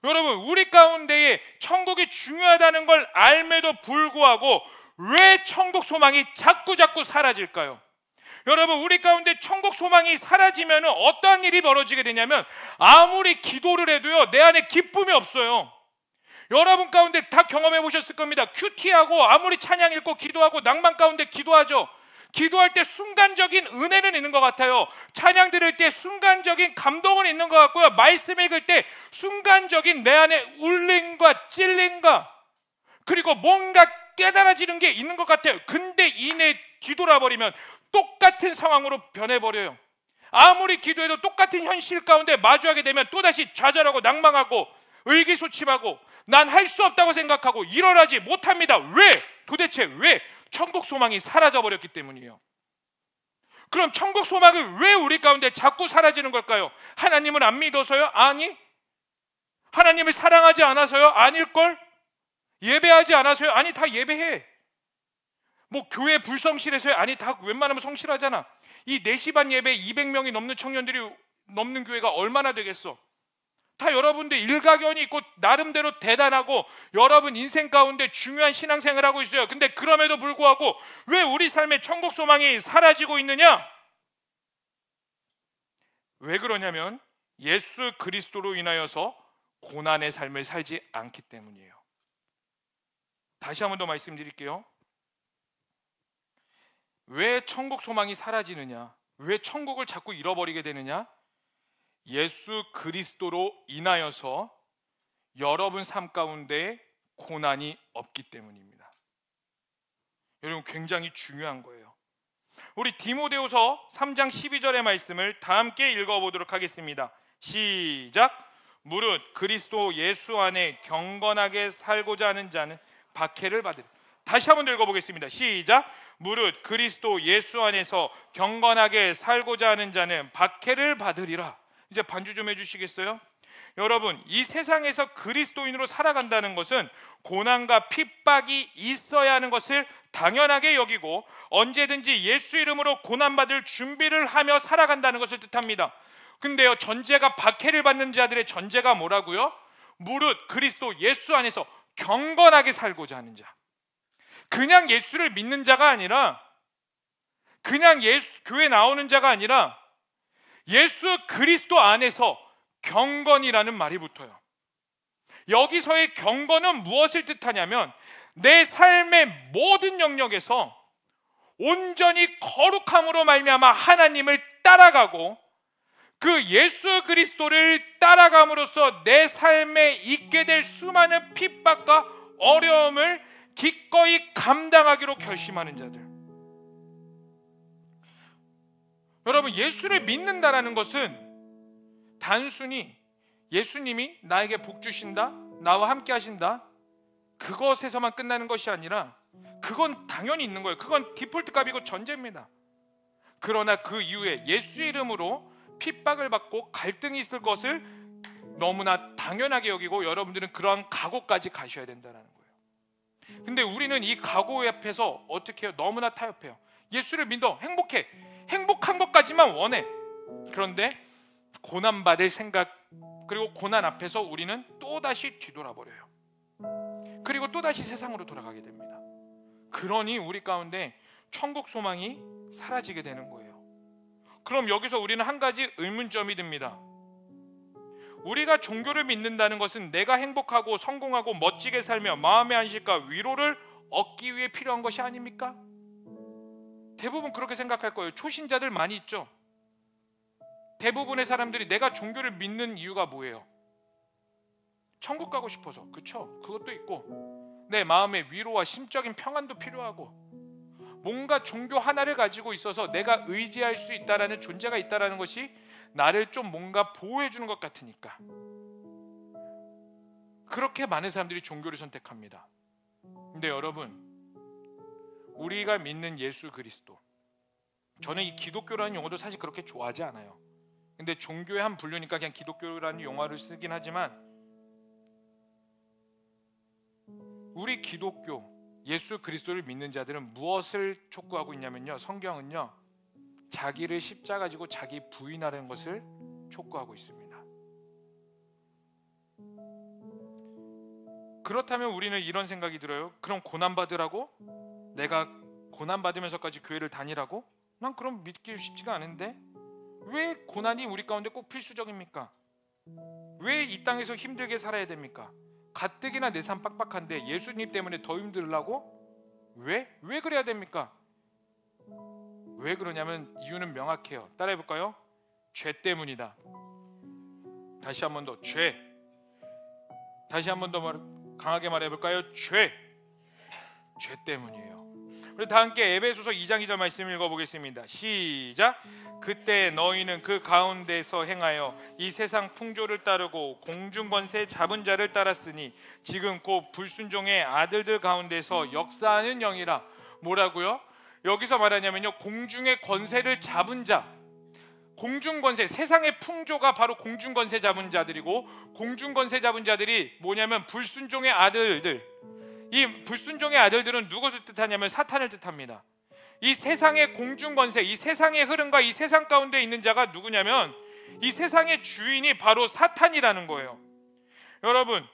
여러분, 우리 가운데에 천국이 중요하다는 걸 알매도 불구하고 왜 천국 소망이 자꾸 사라질까요? 여러분, 우리 가운데 천국 소망이 사라지면 어떠한 일이 벌어지게 되냐면, 아무리 기도를 해도요, 내 안에 기쁨이 없어요. 여러분 가운데 다 경험해 보셨을 겁니다. 큐티하고 아무리 찬양 읽고 기도하고 낭만 가운데 기도하죠. 기도할 때 순간적인 은혜는 있는 것 같아요. 찬양 들을 때 순간적인 감동은 있는 것 같고요. 말씀 읽을 때 순간적인 내 안에 울림과 찔림과, 그리고 뭔가 깨달아지는 게 있는 것 같아요. 근데 이내 뒤돌아버리면 똑같은 상황으로 변해버려요. 아무리 기도해도 똑같은 현실 가운데 마주하게 되면 또다시 좌절하고 낭망하고 의기소침하고 난 할 수 없다고 생각하고 일어나지 못합니다. 왜? 도대체 왜? 천국 소망이 사라져버렸기 때문이에요. 그럼 천국 소망은 왜 우리 가운데 자꾸 사라지는 걸까요? 하나님을 안 믿어서요? 아니. 하나님을 사랑하지 않아서요? 아닐걸? 예배하지 않아서요? 아니, 다 예배해. 뭐 교회 불성실해서요? 아니, 다 웬만하면 성실하잖아. 이 4시 반 예배 200명이 넘는 청년들이 넘는 교회가 얼마나 되겠어? 다 여러분들 일가견이 있고 나름대로 대단하고 여러분 인생 가운데 중요한 신앙생활을 하고 있어요. 근데 그럼에도 불구하고 왜 우리 삶의 천국 소망이 사라지고 있느냐? 왜 그러냐면 예수 그리스도로 인하여서 고난의 삶을 살지 않기 때문이에요. 다시 한 번 더 말씀드릴게요. 왜 천국 소망이 사라지느냐? 왜 천국을 자꾸 잃어버리게 되느냐? 예수 그리스도로 인하여서 여러분 삶 가운데 고난이 없기 때문입니다. 여러분, 굉장히 중요한 거예요. 우리 디모데후서 3장 12절의 말씀을 다 함께 읽어보도록 하겠습니다. 시작. 무릇 그리스도 예수 안에 경건하게 살고자 하는 자는 박해를 받으리라. 다시 한번 읽어보겠습니다. 시작. 무릇 그리스도 예수 안에서 경건하게 살고자 하는 자는 박해를 받으리라. 이제 반주 좀 해주시겠어요? 여러분, 이 세상에서 그리스도인으로 살아간다는 것은 고난과 핍박이 있어야 하는 것을 당연하게 여기고 언제든지 예수 이름으로 고난받을 준비를 하며 살아간다는 것을 뜻합니다. 근데요, 전제가 박해를 받는 자들의 전제가 뭐라고요? 무릇 그리스도 예수 안에서 경건하게 살고자 하는 자. 그냥 예수를 믿는 자가 아니라, 그냥 교회 나오는 자가 아니라 예수 그리스도 안에서 경건이라는 말이 붙어요. 여기서의 경건은 무엇을 뜻하냐면 내 삶의 모든 영역에서 온전히 거룩함으로 말미암아 하나님을 따라가고 그 예수 그리스도를 따라감으로써 내 삶에 있게 될 수많은 핍박과 어려움을 기꺼이 감당하기로 결심하는 자들. 여러분, 예수를 믿는다라는 것은 단순히 예수님이 나에게 복 주신다, 나와 함께 하신다, 그것에서만 끝나는 것이 아니라, 그건 당연히 있는 거예요. 그건 디폴트 값이고 전제입니다. 그러나 그 이후에 예수 이름으로 핍박을 받고 갈등이 있을 것을 너무나 당연하게 여기고 여러분들은 그러한 각오까지 가셔야 된다는 거예요. 근데 우리는 이 각오 앞에서 어떻게 해요? 너무나 타협해요. 예수를 믿어, 행복해, 행복한 것까지만 원해. 그런데 고난받을 생각, 그리고 고난 앞에서 우리는 또다시 뒤돌아버려요. 그리고 또다시 세상으로 돌아가게 됩니다. 그러니 우리 가운데 천국 소망이 사라지게 되는 거예요. 그럼 여기서 우리는 한 가지 의문점이 듭니다. 우리가 종교를 믿는다는 것은 내가 행복하고 성공하고 멋지게 살며 마음의 안식과 위로를 얻기 위해 필요한 것이 아닙니까? 대부분 그렇게 생각할 거예요. 초신자들 많이 있죠. 대부분의 사람들이 내가 종교를 믿는 이유가 뭐예요? 천국 가고 싶어서. 그렇죠? 그것도 있고 내 마음의 위로와 심적인 평안도 필요하고 뭔가 종교 하나를 가지고 있어서 내가 의지할 수 있다라는 존재가 있다라는 것이 나를 좀 뭔가 보호해 주는 것 같으니까 그렇게 많은 사람들이 종교를 선택합니다. 근데 여러분, 우리가 믿는 예수 그리스도, 저는 이 기독교라는 용어도 사실 그렇게 좋아하지 않아요. 근데 종교의 한 분류니까 그냥 기독교라는 용어를 쓰긴 하지만 우리 기독교 예수 그리스도를 믿는 자들은 무엇을 촉구하고 있냐면요, 성경은요 자기를 십자가 지고 자기 부인하는 것을 촉구하고 있습니다. 그렇다면 우리는 이런 생각이 들어요. 그럼 고난받으라고? 내가 고난받으면서까지 교회를 다니라고? 난 그럼 믿기 쉽지가 않은데 왜 고난이 우리 가운데 꼭 필수적입니까? 왜 이 땅에서 힘들게 살아야 됩니까? 가뜩이나 내 삶 빡빡한데 예수님 때문에 더 힘들라고? 왜 그래야 됩니까? 왜 그러냐면 이유는 명확해요. 따라해볼까요? 죄 때문이다. 다시 한 번 더, 죄. 다시 한 번 더 강하게 말해볼까요? 죄 때문이에요. 우리 다 함께 에베소서 2장 2절 말씀 읽어보겠습니다. 시작. 그때 너희는 그 가운데서 행하여 이 세상 풍조를 따르고 공중권세 잡은 자를 따랐으니 지금 곧 불순종의 아들들 가운데서 역사하는 영이라. 뭐라고요? 여기서 말하냐면요, 공중의 권세를 잡은 자, 공중권세, 세상의 풍조가 바로 공중권세 잡은 자들이고, 공중권세 잡은 자들이 뭐냐면 불순종의 아들들. 이 불순종의 아들들은 누구를 뜻하냐면 사탄을 뜻합니다. 이 세상의 공중권세, 이 세상의 흐름과 이 세상 가운데 있는 자가 누구냐면 이 세상의 주인이 바로 사탄이라는 거예요. 여러분,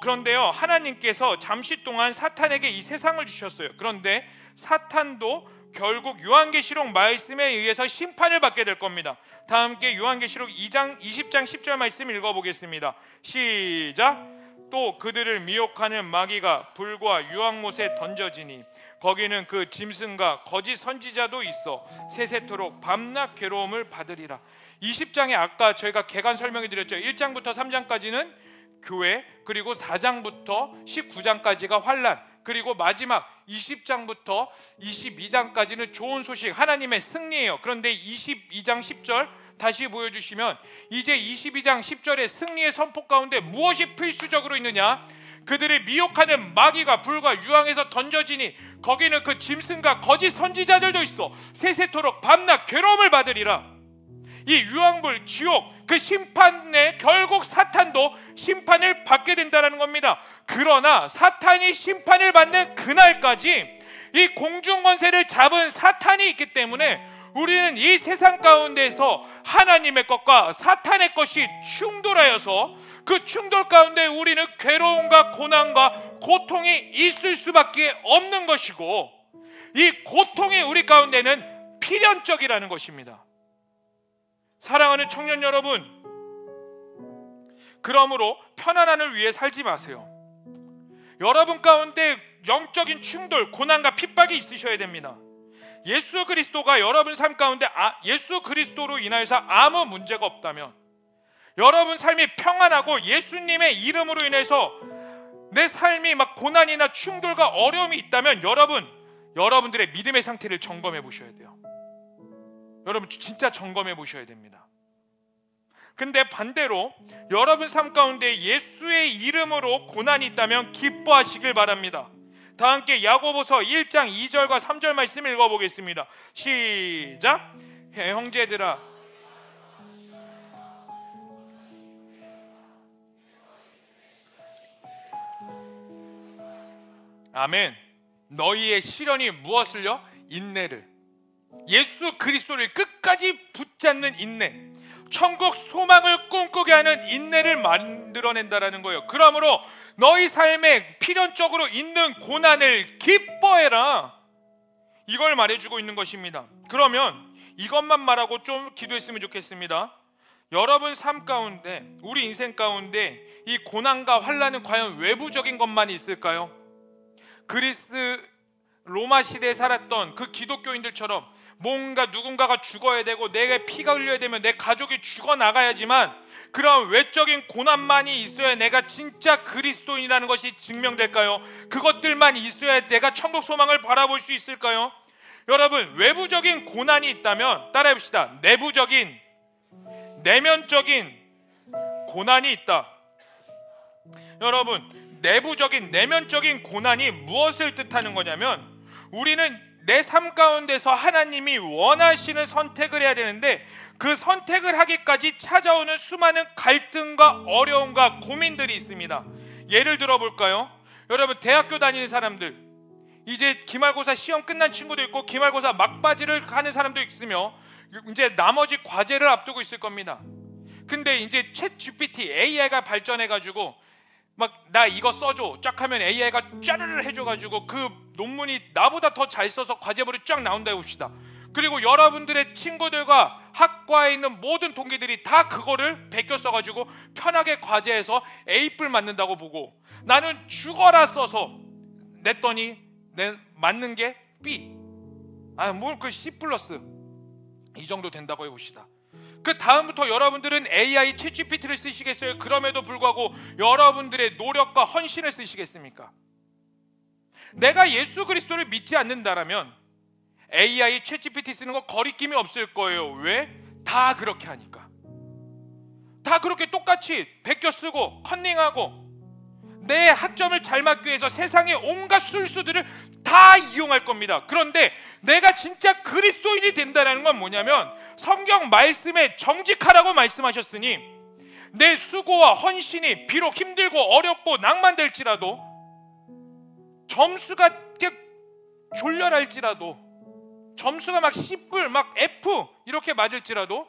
그런데요, 하나님께서 잠시 동안 사탄에게 이 세상을 주셨어요. 그런데 사탄도 결국 요한계시록 말씀에 의해서 심판을 받게 될 겁니다. 다 함께 요한계시록 20장 10절 말씀 읽어보겠습니다. 시작. 또 그들을 미혹하는 마귀가 불과 유황못에 던져지니 거기는 그 짐승과 거짓 선지자도 있어 세세토록 밤낮 괴로움을 받으리라. 20장에 아까 저희가 개간 설명해 드렸죠. 1장부터 3장까지는 교회, 그리고 4장부터 19장까지가 환난, 그리고 마지막 20장부터 22장까지는 좋은 소식, 하나님의 승리예요. 그런데 22장 10절 다시 보여주시면 이제 22장 10절의 승리의 선포 가운데 무엇이 필수적으로 있느냐? 그들을 미혹하는 마귀가 불과 유황에서 던져지니 거기는 그 짐승과 거짓 선지자들도 있어 세세토록 밤낮 괴로움을 받으리라. 이 유황불, 지옥, 그 심판에 결국 사탄도 심판을 받게 된다는 겁니다. 그러나 사탄이 심판을 받는 그날까지 이 공중권세를 잡은 사탄이 있기 때문에 우리는 이 세상 가운데서 하나님의 것과 사탄의 것이 충돌하여서 그 충돌 가운데 우리는 괴로움과 고난과 고통이 있을 수밖에 없는 것이고, 이 고통이 우리 가운데는 필연적이라는 것입니다. 사랑하는 청년 여러분, 그러므로 편안함을 위해 살지 마세요. 여러분 가운데 영적인 충돌, 고난과 핍박이 있으셔야 됩니다. 예수 그리스도가 여러분 삶 가운데 예수 그리스도로 인하여서 아무 문제가 없다면, 여러분 삶이 평안하고 예수님의 이름으로 인해서 내 삶이 막 고난이나 충돌과 어려움이 있다면 여러분들의 믿음의 상태를 점검해 보셔야 돼요. 여러분 진짜 점검해 보셔야 됩니다. 근데 반대로 여러분 삶 가운데 예수의 이름으로 고난이 있다면 기뻐하시길 바랍니다. 다 함께 야고보서 1장 2절과 3절 말씀 읽어보겠습니다. 시작. 형제들아, 아멘. 너희의 시련이 무엇을요? 인내를. 예수 그리스도를 끝까지 붙잡는 인내, 천국 소망을 꿈꾸게 하는 인내를 만들어낸다라는 거예요. 그러므로 너희 삶에 필연적으로 있는 고난을 기뻐해라, 이걸 말해주고 있는 것입니다. 그러면 이것만 말하고 좀 기도했으면 좋겠습니다. 여러분 삶 가운데, 우리 인생 가운데 이 고난과 환난은 과연 외부적인 것만 있을까요? 그리스 로마 시대에 살았던 그 기독교인들처럼 뭔가 누군가가 죽어야 되고 내게 피가 흘려야 되면 내 가족이 죽어나가야지만 그런 외적인 고난만이 있어야 내가 진짜 그리스도인이라는 것이 증명될까요? 그것들만 있어야 내가 천국 소망을 바라볼 수 있을까요? 여러분, 외부적인 고난이 있다면 따라해봅시다. 내부적인, 내면적인 고난이 있다. 여러분, 내부적인, 내면적인 고난이 무엇을 뜻하는 거냐면, 우리는 내 삶 가운데서 하나님이 원하시는 선택을 해야 되는데 그 선택을 하기까지 찾아오는 수많은 갈등과 어려움과 고민들이 있습니다. 예를 들어 볼까요? 여러분, 대학교 다니는 사람들, 이제 기말고사 시험 끝난 친구도 있고 기말고사 막바지를 가는 사람도 있으며 이제 나머지 과제를 앞두고 있을 겁니다. 근데 이제 챗 GPT, AI가 발전해가지고 막 나 이거 써줘 쫙 하면 AI가 짜르르 해줘가지고 그 논문이 나보다 더 잘 써서 과제물이 쫙 나온다 해봅시다. 그리고 여러분들의 친구들과 학과에 있는 모든 동기들이 다 그거를 베껴 써가지고 편하게 과제해서 A뿔 맞는다고 보고 나는 죽어라 써서 냈더니 맞는 게 B, 뭘 그 C 플러스 이 정도 된다고 해봅시다. 그 다음부터 여러분들은 AI 챗GPT를 쓰시겠어요? 그럼에도 불구하고 여러분들의 노력과 헌신을 쓰시겠습니까? 내가 예수 그리스도를 믿지 않는다라면 AI 챗GPT 쓰는 거 거리낌이 없을 거예요. 왜? 다 그렇게 하니까. 다 그렇게 똑같이 베껴 쓰고 컨닝하고 내 학점을 잘 맞기 위해서 세상의 온갖 술수들을 다 이용할 겁니다. 그런데 내가 진짜 그리스도인이 된다는 건 뭐냐면, 성경 말씀에 정직하라고 말씀하셨으니 내 수고와 헌신이 비록 힘들고 어렵고 낭만될지라도, 점수가 졸렬할지라도, 점수가 막 C뿔 막 F 이렇게 맞을지라도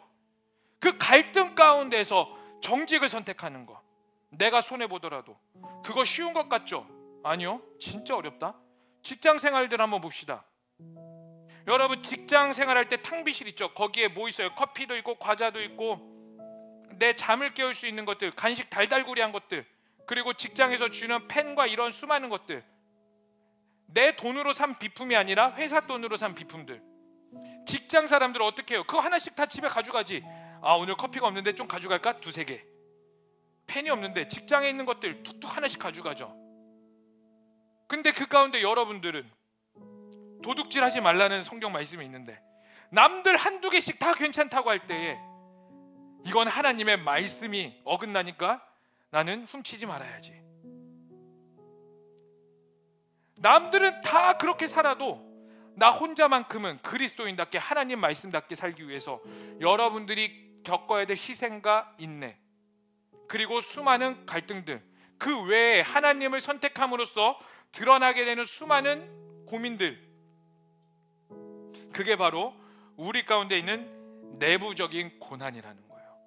그 갈등 가운데서 정직을 선택하는 거, 내가 손해보더라도. 그거 쉬운 것 같죠? 아니요, 진짜 어렵다. 직장 생활들 한번 봅시다. 여러분, 직장 생활할 때 탕비실 있죠? 거기에 뭐 있어요? 커피도 있고 과자도 있고 내 잠을 깨울 수 있는 것들, 간식 달달구리한 것들, 그리고 직장에서 주는 펜과 이런 수많은 것들, 내 돈으로 산 비품이 아니라 회사 돈으로 산 비품들. 직장 사람들은 어떻게 해요? 그거 하나씩 다 집에 가져가지. 오늘 커피가 없는데 좀 가져갈까? 두세 개. 펜이 없는데 직장에 있는 것들 툭툭 하나씩 가져가죠. 근데 그 가운데 여러분들은 도둑질 하지 말라는 성경 말씀이 있는데 남들 한두 개씩 다 괜찮다고 할 때에 이건 하나님의 말씀이 어긋나니까 나는 훔치지 말아야지. 남들은 다 그렇게 살아도 나 혼자만큼은 그리스도인답게 하나님 말씀답게 살기 위해서 여러분들이 겪어야 될 희생과 인내, 그리고 수많은 갈등들, 그 외에 하나님을 선택함으로써 드러나게 되는 수많은 고민들, 그게 바로 우리 가운데 있는 내부적인 고난이라는 거예요.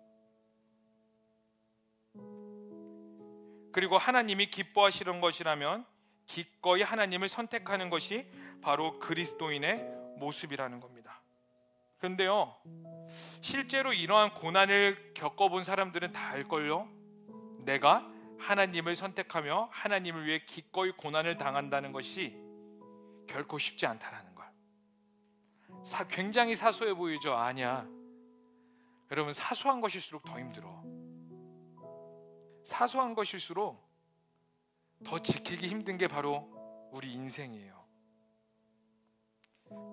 그리고 하나님이 기뻐하시는 것이라면 기꺼이 하나님을 선택하는 것이 바로 그리스도인의 모습이라는 겁니다. 그런데요, 실제로 이러한 고난을 겪어본 사람들은 다 알걸요? 내가 하나님을 선택하며 하나님을 위해 기꺼이 고난을 당한다는 것이 결코 쉽지 않다는 걸. 굉장히 사소해 보이죠? 아니야. 여러분, 사소한 것일수록 더 힘들어. 사소한 것일수록 더 지키기 힘든 게 바로 우리 인생이에요.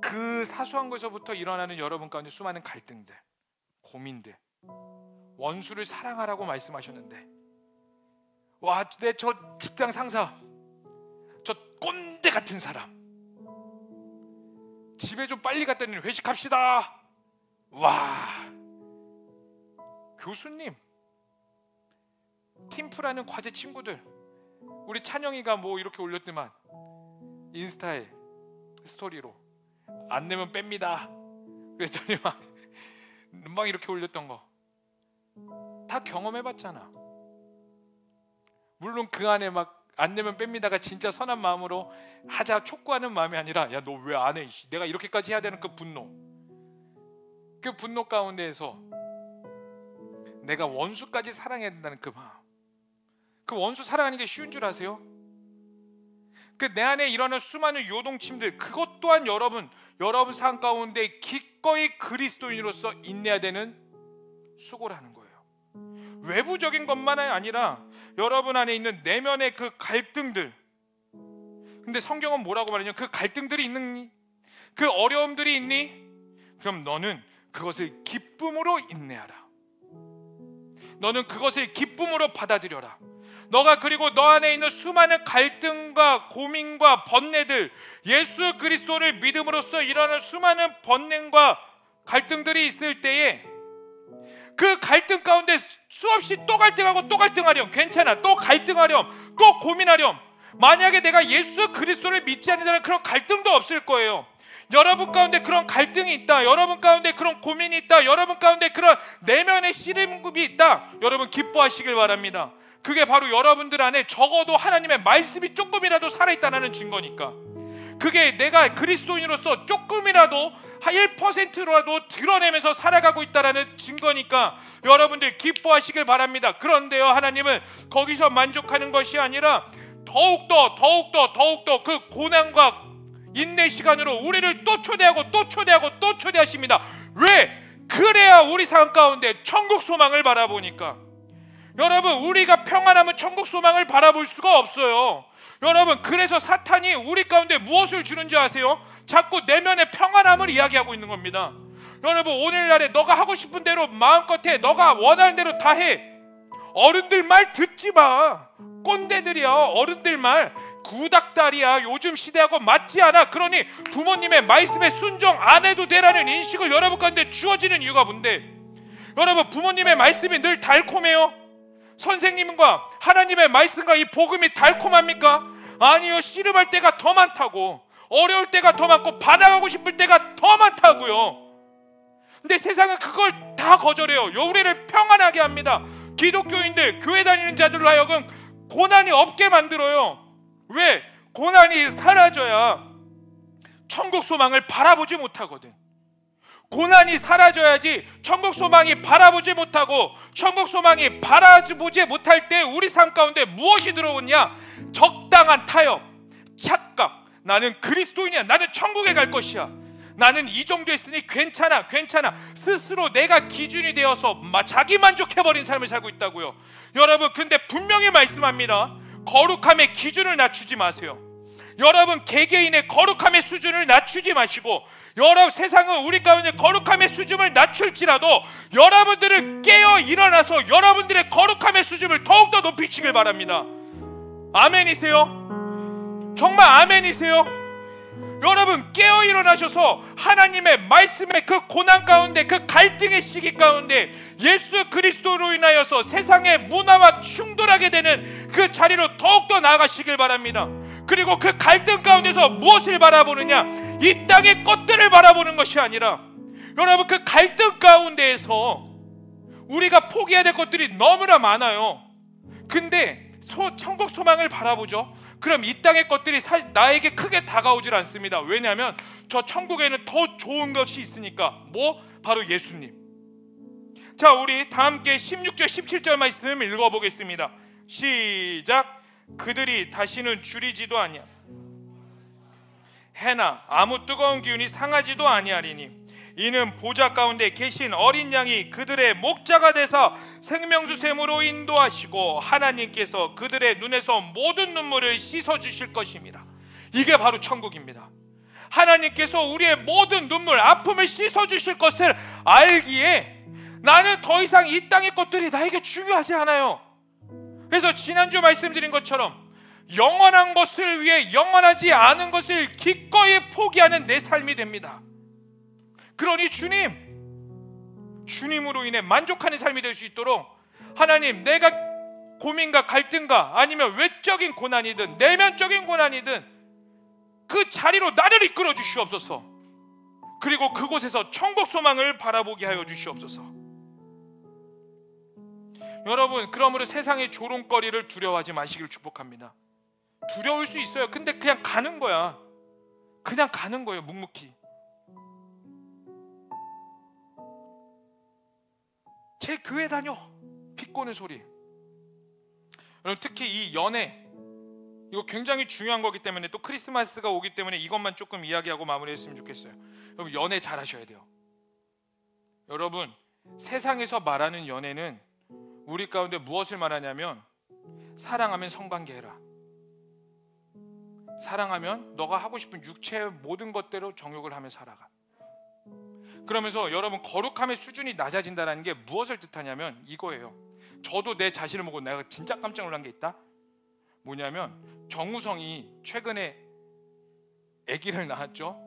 그 사소한 것에서부터 일어나는 여러분 가운데 수많은 갈등들, 고민들, 원수를 사랑하라고 말씀하셨는데, 와, 내 저 직장 상사, 저 꼰대 같은 사람, 집에 좀 빨리 갔다 오니 회식합시다. 와, 교수님, 팀플하는 과제 친구들, 우리 찬영이가 뭐 이렇게 올렸더만 인스타에 스토리로 안 내면 뺍니다 그랬더니 막 이렇게 올렸던 거 다 경험해봤잖아. 물론 그 안에 막 안 내면 뺍니다가 진짜 선한 마음으로 하자 촉구하는 마음이 아니라 야 너 왜 안 해? 내가 이렇게까지 해야 되는 그 분노 가운데에서 내가 원수까지 사랑해야 된다는 그 마음. 그 원수 사랑하는 게 쉬운 줄 아세요? 그 내 안에 일어나는 수많은 요동침들, 그것 또한 여러분 삶 가운데 기꺼이 그리스도인으로서 인내해야 되는 수고라는 거예요. 외부적인 것만 아니라 여러분 안에 있는 내면의 그 갈등들. 근데 성경은 뭐라고 말하냐? 그 갈등들이 있니? 그 어려움들이 있니? 그럼 너는 그것을 기쁨으로 인내하라. 너는 그것을 기쁨으로 받아들여라. 너가 그리고 너 안에 있는 수많은 갈등과 고민과 번뇌들, 예수 그리스도를 믿음으로써 일어나는 수많은 번뇌과 갈등들이 있을 때에 그 갈등 가운데 수없이 또 갈등하고 또 갈등하렴. 괜찮아. 또 갈등하렴. 또 고민하렴. 만약에 내가 예수 그리스도를 믿지 않는 사람은 그런 갈등도 없을 거예요. 여러분 가운데 그런 갈등이 있다. 여러분 가운데 그런 고민이 있다. 여러분 가운데 그런 내면의 씨름이 있다. 여러분 기뻐하시길 바랍니다. 그게 바로 여러분들 안에 적어도 하나님의 말씀이 조금이라도 살아있다는 증거니까. 그게 내가 그리스도인으로서 조금이라도 1%라도 드러내면서 살아가고 있다는 증거니까 여러분들 기뻐하시길 바랍니다. 그런데요, 하나님은 거기서 만족하는 것이 아니라 더욱더 그 고난과 인내 시간으로 우리를 또 초대하고 또 초대하십니다. 왜? 그래야 우리 삶 가운데 천국 소망을 바라보니까. 여러분, 우리가 평안하면 천국 소망을 바라볼 수가 없어요. 여러분, 그래서 사탄이 우리 가운데 무엇을 주는지 아세요? 자꾸 내면의 평안함을 이야기하고 있는 겁니다. 여러분, 오늘날에 너가 하고 싶은 대로 마음껏 해. 너가 원하는 대로 다 해. 어른들 말 듣지 마. 꼰대들이야. 어른들 말 구닥다리야. 요즘 시대하고 맞지 않아. 그러니 부모님의 말씀에 순종 안 해도 되라는 인식을 여러분 가운데 주어지는 이유가 뭔데? 여러분, 부모님의 말씀이 늘 달콤해요? 선생님과 하나님의 말씀과 이 복음이 달콤합니까? 아니요. 씨름할 때가 더 많다고. 어려울 때가 더 많고 반항하고 싶을 때가 더 많다고요. 근데 세상은 그걸 다 거절해요. 우리를 평안하게 합니다. 기독교인들, 교회 다니는 자들로 하여금 고난이 없게 만들어요. 왜? 고난이 사라져야 천국 소망을 바라보지 못하거든. 고난이 사라져야지 천국 소망이 바라보지 못하고, 천국 소망이 바라보지 못할 때 우리 삶 가운데 무엇이 들어오냐? 적당한 타협, 착각. 나는 그리스도인이야. 나는 천국에 갈 것이야. 나는 이 정도 했으니 괜찮아. 스스로 내가 기준이 되어서 자기 만족해버린 삶을 살고 있다고요. 여러분, 그런데 분명히 말씀합니다. 거룩함의 기준을 낮추지 마세요. 여러분, 개개인의 거룩함의 수준을 낮추지 마시고, 여러분, 세상은 우리 가운데 거룩함의 수준을 낮출지라도 여러분들은 깨어 일어나서 여러분들의 거룩함의 수준을 더욱더 높이시길 바랍니다. 아멘이세요? 정말 아멘이세요? 여러분, 깨어 일어나셔서 하나님의 말씀의 그 고난 가운데, 그 갈등의 시기 가운데 예수 그리스도로 인하여서 세상의 문화와 충돌하게 되는 그 자리로 더욱더 나아가시길 바랍니다. 그리고 그 갈등 가운데서 무엇을 바라보느냐? 이 땅의 것들을 바라보는 것이 아니라, 여러분, 그 갈등 가운데에서 우리가 포기해야 될 것들이 너무나 많아요. 근데 천국 소망을 바라보죠. 그럼 이 땅의 것들이 나에게 크게 다가오질 않습니다. 왜냐하면 저 천국에는 더 좋은 것이 있으니까. 바로 예수님. 자, 우리 다 함께 16절 17절 말씀 읽어보겠습니다. 시작. 그들이 다시는 줄이지도 아니하, 해나 아무 뜨거운 기운이 상하지도 아니하리니 이는 보좌 가운데 계신 어린 양이 그들의 목자가 되사 생명수 샘으로 인도하시고 하나님께서 그들의 눈에서 모든 눈물을 씻어주실 것입니다. 이게 바로 천국입니다. 하나님께서 우리의 모든 눈물, 아픔을 씻어주실 것을 알기에 나는 더 이상 이 땅의 것들이 나에게 중요하지 않아요. 그래서 지난주 말씀드린 것처럼 영원한 것을 위해 영원하지 않은 것을 기꺼이 포기하는 내 삶이 됩니다. 그러니 주님으로 인해 만족하는 삶이 될 수 있도록 하나님, 내가 고민과 갈등과 아니면 외적인 고난이든 내면적인 고난이든 그 자리로 나를 이끌어 주시옵소서. 그리고 그곳에서 천국 소망을 바라보게 하여 주시옵소서. 여러분, 그러므로 세상의 조롱거리를 두려워하지 마시길 축복합니다. 두려울 수 있어요. 근데 그냥 가는 거야. 그냥 가는 거예요. 묵묵히. 제 교회 다녀. 비꼬는 소리. 여러분, 특히 이 연애, 이거 굉장히 중요한 거기 때문에, 또 크리스마스가 오기 때문에 이것만 조금 이야기하고 마무리했으면 좋겠어요. 여러분, 연애 잘 하셔야 돼요. 여러분, 세상에서 말하는 연애는 우리 가운데 무엇을 말하냐면, 사랑하면 성관계해라. 사랑하면 너가 하고 싶은 육체의 모든 것대로 정욕을 하며 살아가. 그러면서 여러분, 거룩함의 수준이 낮아진다는 게 무엇을 뜻하냐면 이거예요. 저도 내 자신을 보고 내가 진짜 깜짝 놀란 게 있다. 뭐냐면, 정우성이 최근에 아기를 낳았죠.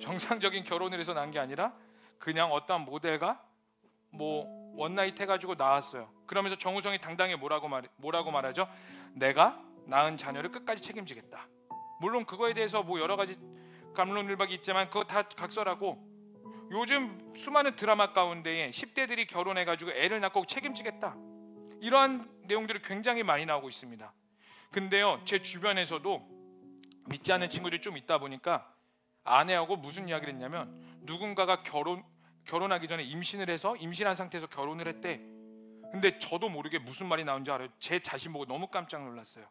정상적인 결혼을 해서 낳은 게 아니라 그냥 어떤 모델과 원나잇 해가지고 낳았어요. 그러면서 정우성이 당당히 뭐라고 말하죠? 내가 낳은 자녀를 끝까지 책임지겠다. 물론 그거에 대해서 여러 가지 감론을박이 있지만 그거 다 각설하고, 요즘 수많은 드라마 가운데에 10대들이 결혼해가지고 애를 낳고 책임지겠다, 이러한 내용들이 굉장히 많이 나오고 있습니다. 근데요, 제 주변에서도 믿지 않는 친구들이 좀 있다 보니까 아내하고 무슨 이야기를 했냐면, 누군가가 결혼하기 전에 임신을 해서 임신한 상태에서 결혼을 했대. 근데 저도 모르게 무슨 말이 나온지 알아요? 제 자신 보고 너무 깜짝 놀랐어요.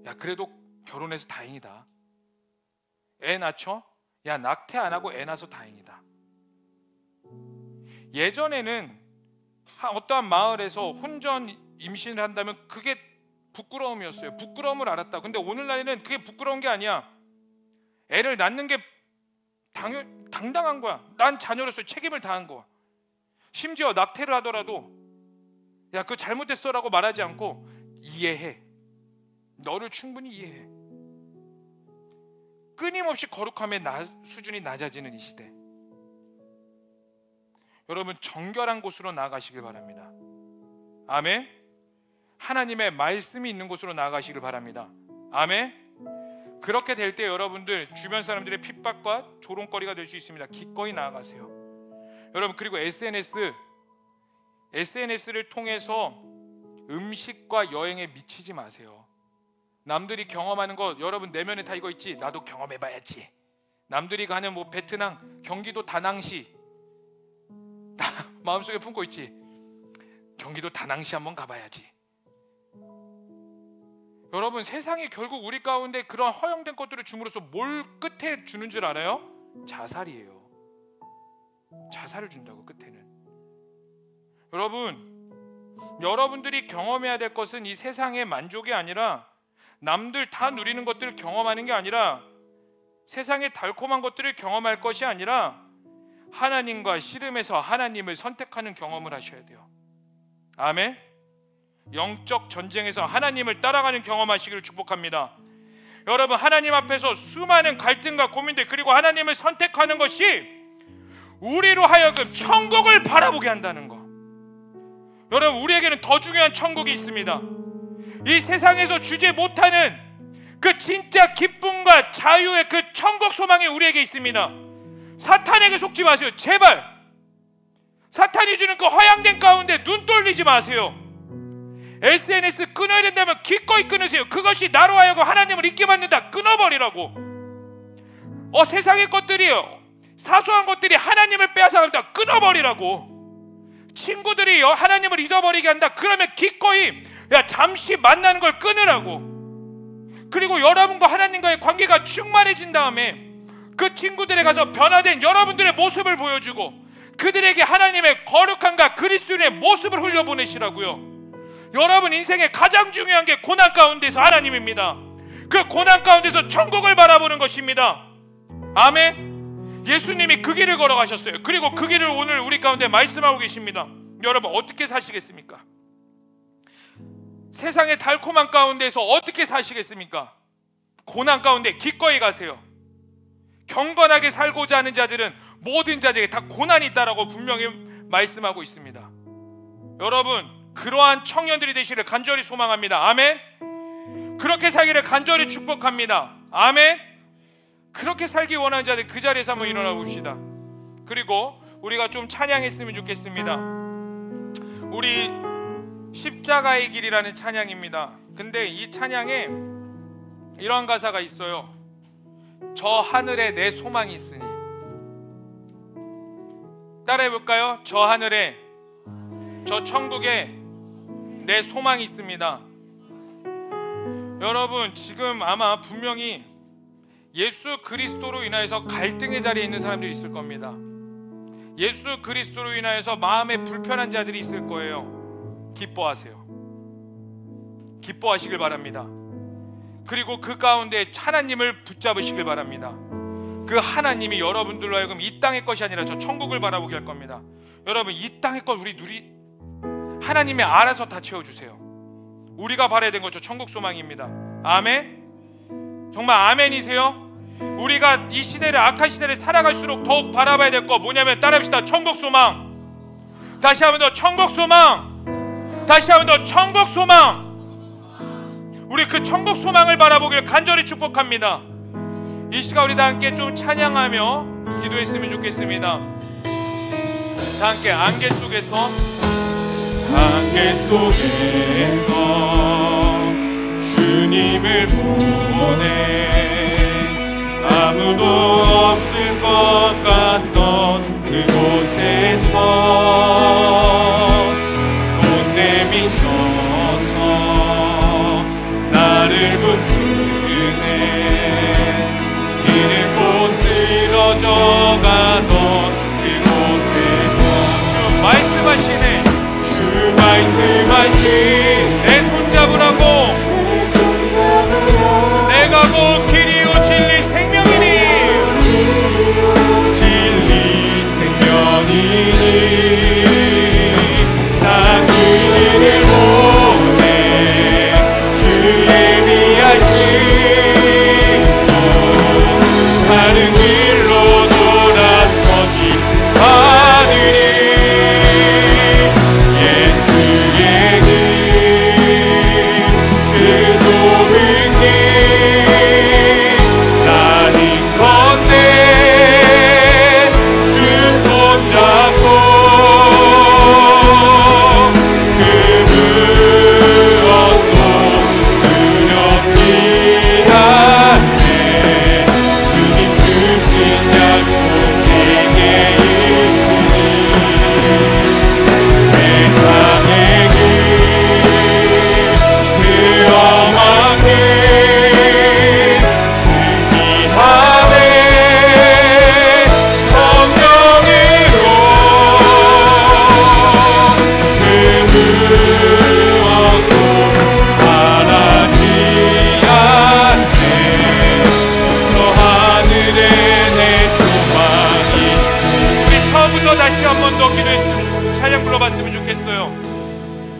야, 그래도 결혼해서 다행이다. 애 낳죠? 야, 낙태 안 하고 애 낳아서 다행이다. 예전에는 어떠한 마을에서 혼전 임신을 한다면 그게 부끄러움이었어요. 부끄러움을 알았다. 근데 오늘날에는 그게 부끄러운 게 아니야. 애를 낳는 게 당당한 거야. 난 자녀로서 책임을 다한 거야. 심지어 낙태를 하더라도 야, 그거 잘못됐어라고 말하지 않고 이해해. 너를 충분히 이해해. 끊임없이 거룩함의 수준이 낮아지는 이 시대, 여러분, 정결한 곳으로 나아가시길 바랍니다. 아멘. 하나님의 말씀이 있는 곳으로 나아가시길 바랍니다. 아멘. 그렇게 될 때 여러분들 주변 사람들의 핍박과 조롱거리가 될 수 있습니다. 기꺼이 나아가세요. 여러분, 그리고 SNS를 통해서 음식과 여행에 미치지 마세요. 남들이 경험하는 거, 여러분 내면에 다 이거 있지. 나도 경험해봐야지. 남들이 가는 베트남, 경기도 다낭시 다 마음속에 품고 있지. 경기도 다낭시 한번 가봐야지. 여러분, 세상이 결국 우리 가운데 그런 허용된 것들을 줌으로써 뭘 끝에 주는 줄 알아요? 자살이에요. 자살을 준다고, 끝에는. 여러분들이 경험해야 될 것은 이 세상의 만족이 아니라, 남들 다 누리는 것들을 경험하는 게 아니라, 세상의 달콤한 것들을 경험할 것이 아니라 하나님과 씨름해서 하나님을 선택하는 경험을 하셔야 돼요. 아멘. 영적 전쟁에서 하나님을 따라가는 경험하시기를 축복합니다. 여러분, 하나님 앞에서 수많은 갈등과 고민들, 그리고 하나님을 선택하는 것이 우리로 하여금 천국을 바라보게 한다는 거. 여러분, 우리에게는 더 중요한 천국이 있습니다. 이 세상에서 주지 못하는 그 진짜 기쁨과 자유의 그 천국 소망이 우리에게 있습니다. 사탄에게 속지 마세요. 제발. 사탄이 주는 그 허양된 가운데 눈 돌리지 마세요. SNS 끊어야 된다면 기꺼이 끊으세요. 그것이 나로 하여금 하나님을 잊게 만든다. 끊어버리라고. 세상의 것들이요, 사소한 것들이 하나님을 빼앗아간다. 끊어버리라고. 친구들이 하나님을 잊어버리게 한다. 그러면 기꺼이 잠시 만나는 걸 끊으라고. 그리고 여러분과 하나님과의 관계가 충만해진 다음에 그 친구들에 가서 변화된 여러분들의 모습을 보여주고, 그들에게 하나님의 거룩함과 그리스도의 모습을 흘려보내시라고요. 여러분, 인생의 가장 중요한 게 고난 가운데서 하나님입니다. 그 고난 가운데서 천국을 바라보는 것입니다. 아멘. 예수님이 그 길을 걸어가셨어요. 그리고 그 길을 오늘 우리 가운데 말씀하고 계십니다. 여러분, 어떻게 사시겠습니까? 세상의 달콤한 가운데서 어떻게 사시겠습니까? 고난 가운데 기꺼이 가세요. 경건하게 살고자 하는 자들은 모든 자들에게 다 고난이 있다라고 분명히 말씀하고 있습니다. 여러분, 그러한 청년들이 되시기를 간절히 소망합니다. 아멘. 그렇게 살기를 간절히 축복합니다. 아멘. 그렇게 살기 원하는 자들 그 자리에서 한번 일어나 봅시다. 그리고 우리가 좀 찬양했으면 좋겠습니다. 우리 십자가의 길이라는 찬양입니다. 근데 이 찬양에 이런 가사가 있어요. 저 하늘에 내 소망이 있으니. 따라해 볼까요? 저 하늘에, 저 천국에 내 소망이 있습니다. 여러분, 지금 아마 분명히 예수 그리스도로 인하여서 갈등의 자리에 있는 사람들이 있을 겁니다. 예수 그리스도로 인하여서 마음에 불편한 자들이 있을 거예요. 기뻐하세요. 기뻐하시길 바랍니다. 그리고 그 가운데 하나님을 붙잡으시길 바랍니다. 그 하나님이 여러분들로 하여금 이 땅의 것이 아니라 저 천국을 바라보게 할 겁니다. 여러분, 이 땅의 것 하나님이 알아서 다 채워주세요. 우리가 바라야 되는 건 저 천국 소망입니다. 아멘? 정말 아멘이세요? 우리가 이 시대를, 악한 시대를 살아갈수록 더욱 바라봐야 될 거 뭐냐면, 따라합시다. 천국 소망. 다시 한번 더 천국 소망. 다시 한번 더 천국 소망. 우리 그 천국 소망을 바라보길 간절히 축복합니다. 이 시간 우리 다 함께 좀 찬양하며 기도했으면 좋겠습니다. 다 함께 안개 속에서, 안개 속에서 주님을 보내 아무도 없을 것 같던 그곳에서 손 내미셔서 나를 붙드네 길 잃고 쓰러져 가던 그곳에서 주 말씀하시네. 주 말씀하신 내 손잡으라고, 내가 곧 길이요 진리 생명이니, 진리 생명이니 나 그를 보내 주 예비하신 다른 길로 돌아서지 않으리.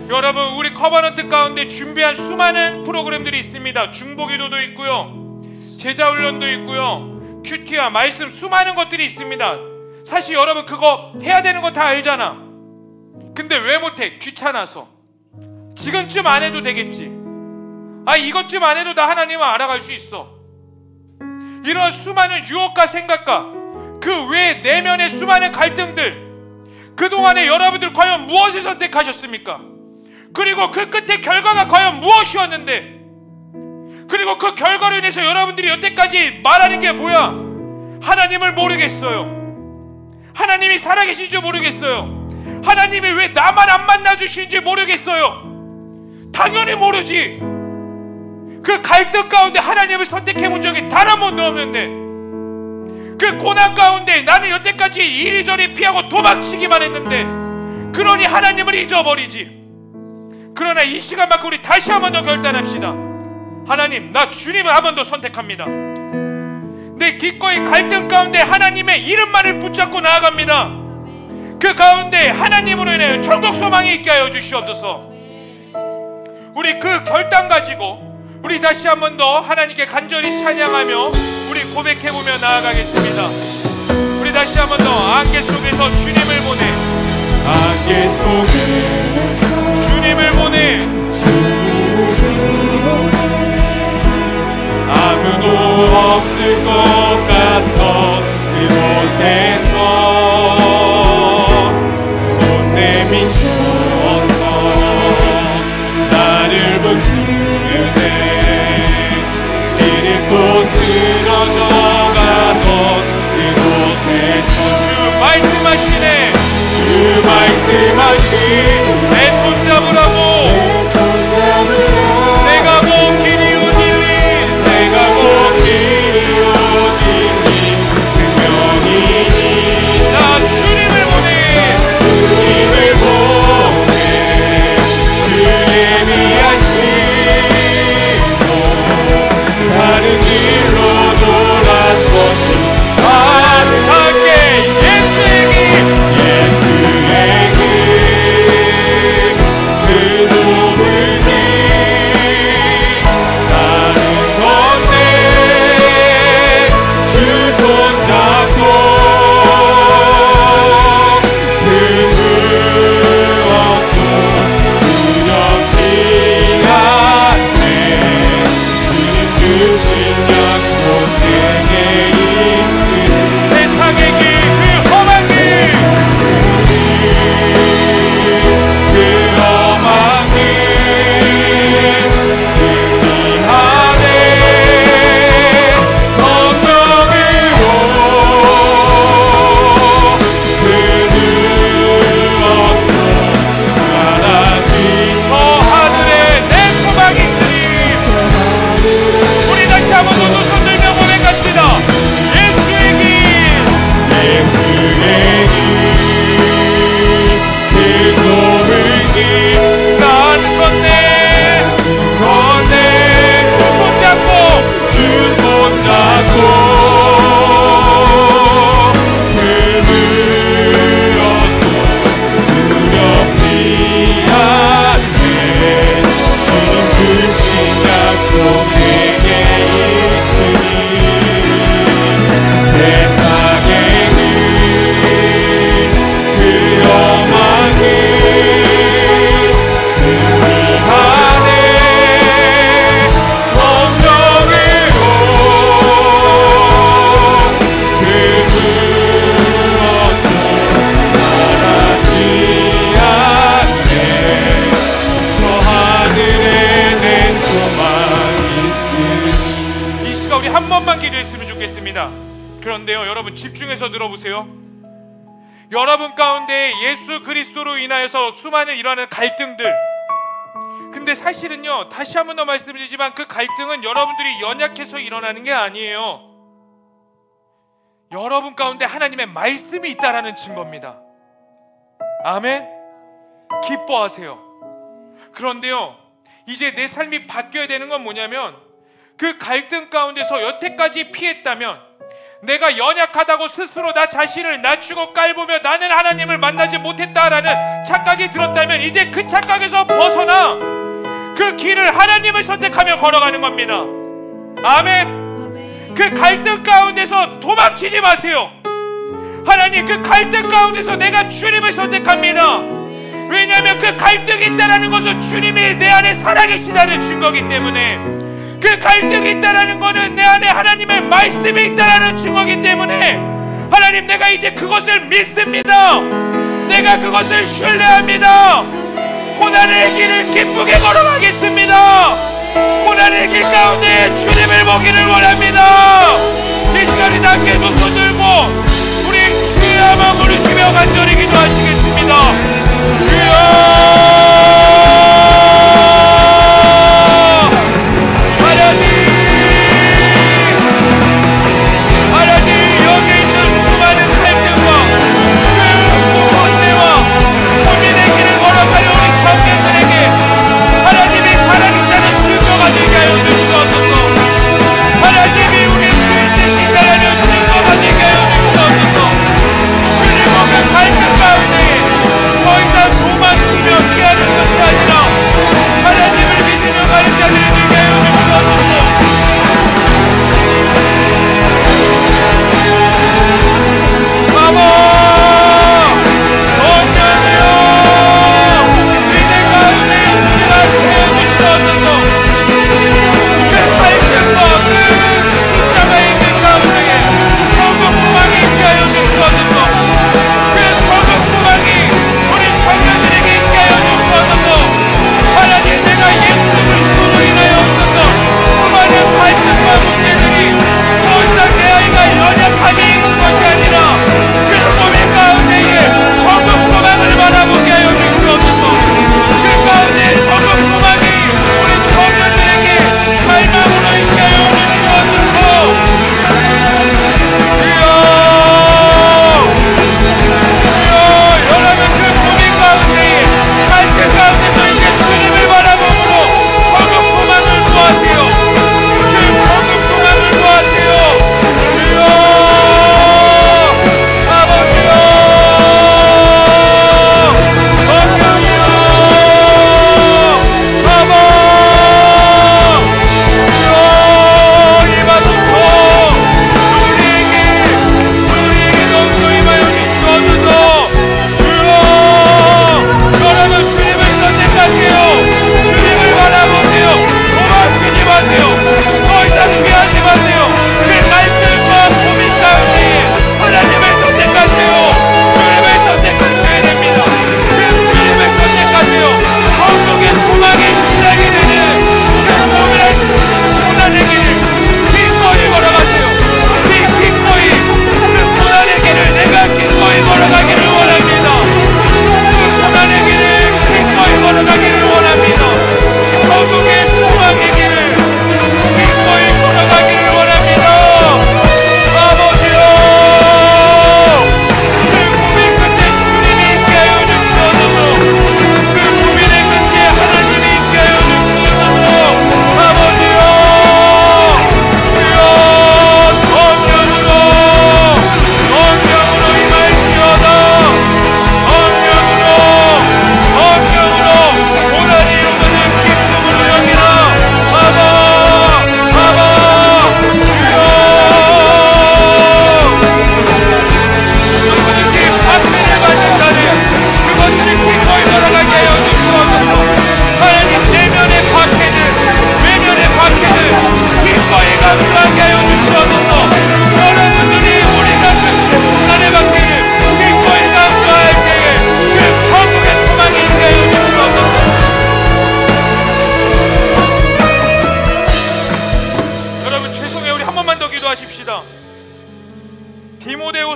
여러분, 우리 커버넌트 가운데 준비한 수많은 프로그램들이 있습니다. 중보기도도 있고요, 제자훈련도 있고요, 큐티와 말씀, 수많은 것들이 있습니다. 사실 여러분 그거 해야 되는 거 다 알잖아. 근데 왜 못해? 귀찮아서. 지금쯤 안 해도 되겠지. 이것쯤 안 해도 나 하나님을 알아갈 수 있어. 이런 수많은 유혹과 생각과 그 외 내면의 수많은 갈등들, 그동안에 여러분들 과연 무엇을 선택하셨습니까? 그리고 그 끝에 결과가 과연 무엇이었는데, 그리고 그 결과로 인해서 여러분들이 여태까지 말하는 게 뭐야? 하나님을 모르겠어요. 하나님이 살아계신지 모르겠어요. 하나님이 왜 나만 안 만나주시는지 모르겠어요. 당연히 모르지. 그 갈등 가운데 하나님을 선택해본 적이 단 한 번도 없는데, 그 고난 가운데 나는 여태까지 이리저리 피하고 도망치기만 했는데, 그러니 하나님을 잊어버리지. 그러나 이 시간만큼 우리 다시 한 번 더 결단합시다. 하나님, 나 주님을 한 번 더 선택합니다. 내 기꺼이 갈등 가운데 하나님의 이름만을 붙잡고 나아갑니다. 그 가운데 하나님으로 인해 천국 소망이 있게 하여 주시옵소서. 우리 그 결단 가지고 우리 다시 한 번 더 하나님께 간절히 찬양하며 우리 고백해보며 나아가겠습니다. 우리 다시 한 번 더 안개 속에서 주님을 보내, 안개 속에서 주님을 보내, 아무도 없을 것 같던 그곳에서 손 내미셔서 나를 붙드네. 길 잃고 쓰러져가던 그곳에서 주 말씀하시네. 주 말씀하시네. 내 손 잡으라고. 내가 곧 길이 오질린. 내가 곧 길이 오질린 생명이니. 나 주님을 보내. 주님을 보내. 주의 미하시고 다른 길로 돌아서지 함께 예수의 길. 예수의 길, 그 좁은 길 나는 건네. 주 손잡고 그 무엇도 두렵지 않네. 주님 주신 약속 내게 있으니 세상의 길, 그 험한 길. 그 험한 길 승리하네. 성령으로 그 무엇도 변하지. 저 하늘에 내 소망이 있으니. 우리 다시 한번 모두 손들며 고백합시다. 예수의 길. 예수의 길, 그 좁은 길 난 건네. 건네. 주 손잡고. 주 손잡고 그 무엇도 두렵지 않네. 주님 주신 약속 내게 있으니 세상의 길, 그 험한 길 승리하네. 성령으로 그 무엇도 변하지 않네. 저 하늘에 내 소망이 있으니. 이 시간 우리 한 번만 기도했으면 좋겠습니다. 그런데요, 여러분 집중해서 들어보세요. 여러분 가운데 예수 그리스도로 인하여서 수많은 일어나는 갈등들, 근데 사실은요, 다시 한 번 더 말씀드리지만 그 갈등은 여러분들이 연약해서 일어나는 게 아니에요. 여러분 가운데 하나님의 말씀이 있다라는 증거입니다. 아멘. 기뻐하세요. 그런데요, 이제 내 삶이 바뀌어야 되는 건 뭐냐면, 그 갈등 가운데서 여태까지 피했다면, 내가 연약하다고 스스로 나 자신을 낮추고 깔보며 나는 하나님을 만나지 못했다라는 착각이 들었다면, 이제 그 착각에서 벗어나 그 길을 하나님을 선택하며 걸어가는 겁니다. 아멘. 그 갈등 가운데서 도망치지 마세요. 하나님, 그 갈등 가운데서 내가 주님을 선택합니다. 왜냐하면 그 갈등이 있다는 것은 주님이 내 안에 살아계시다는 증거이기 때문에, 그 갈등이 있다는 것은 내 안에 하나님의 말씀이 있다는 증거이기 때문에, 하나님, 내가 이제 그것을 믿습니다. 내가 그것을 신뢰합니다. 고난의 길을 기쁘게 걸어가겠습니다. 고난의 길 가운데 주님을 보기를 원합니다. 이 시간에 다 함께 두 손 들고 우리 주의 마음 부르시며 간절히 기도하시겠습니다. 주여, 갈등 가운데 더 이상 도망치며 피하는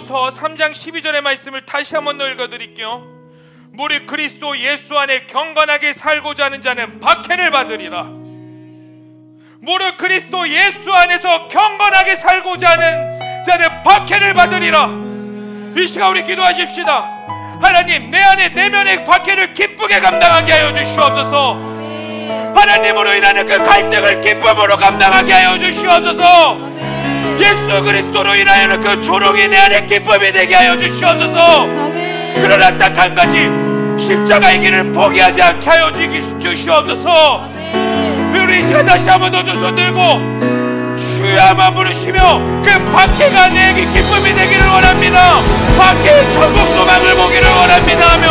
고린도후서 3장 12절의 말씀을 다시 한번 읽어드릴게요. 무릇 그리스도 예수 안에 경건하게 살고자 하는 자는 박해를 받으리라. 무릇 그리스도 예수 안에서 경건하게 살고자 하는 자는 박해를 받으리라. 이 시간 우리 기도하십시다. 하나님, 내 안에 내면의 박해를 기쁘게 감당하게 하여 주시옵소서. 하나님으로 인하는 그 갈등을 기쁨으로 감당하게 하여 주시옵소서. 예수 그리스도로 인하여는 그 조롱이 내 안에 기쁨이 되게 하여 주시옵소서. 그러나 딱 한 가지, 십자가의 길을 포기하지 않게 하여 주시옵소서. 우리 이 시간 다시 한번 더 두 손 들고 주여 한번 부르시며 그 박해가 내게 기쁨이 되기를 원합니다. 박해의 천국 소망을 보기를 원합니다 하며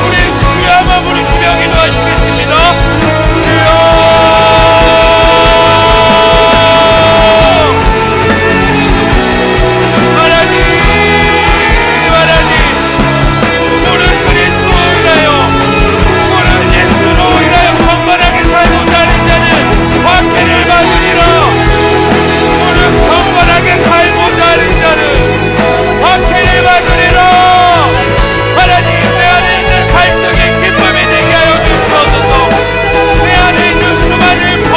우리 주여 한번 부르시며 기도하시겠습니다. 하나님 내 안에 있는 갈등의 기쁨이 되게 하여 주시옵소서. 내 안에 있는 수많은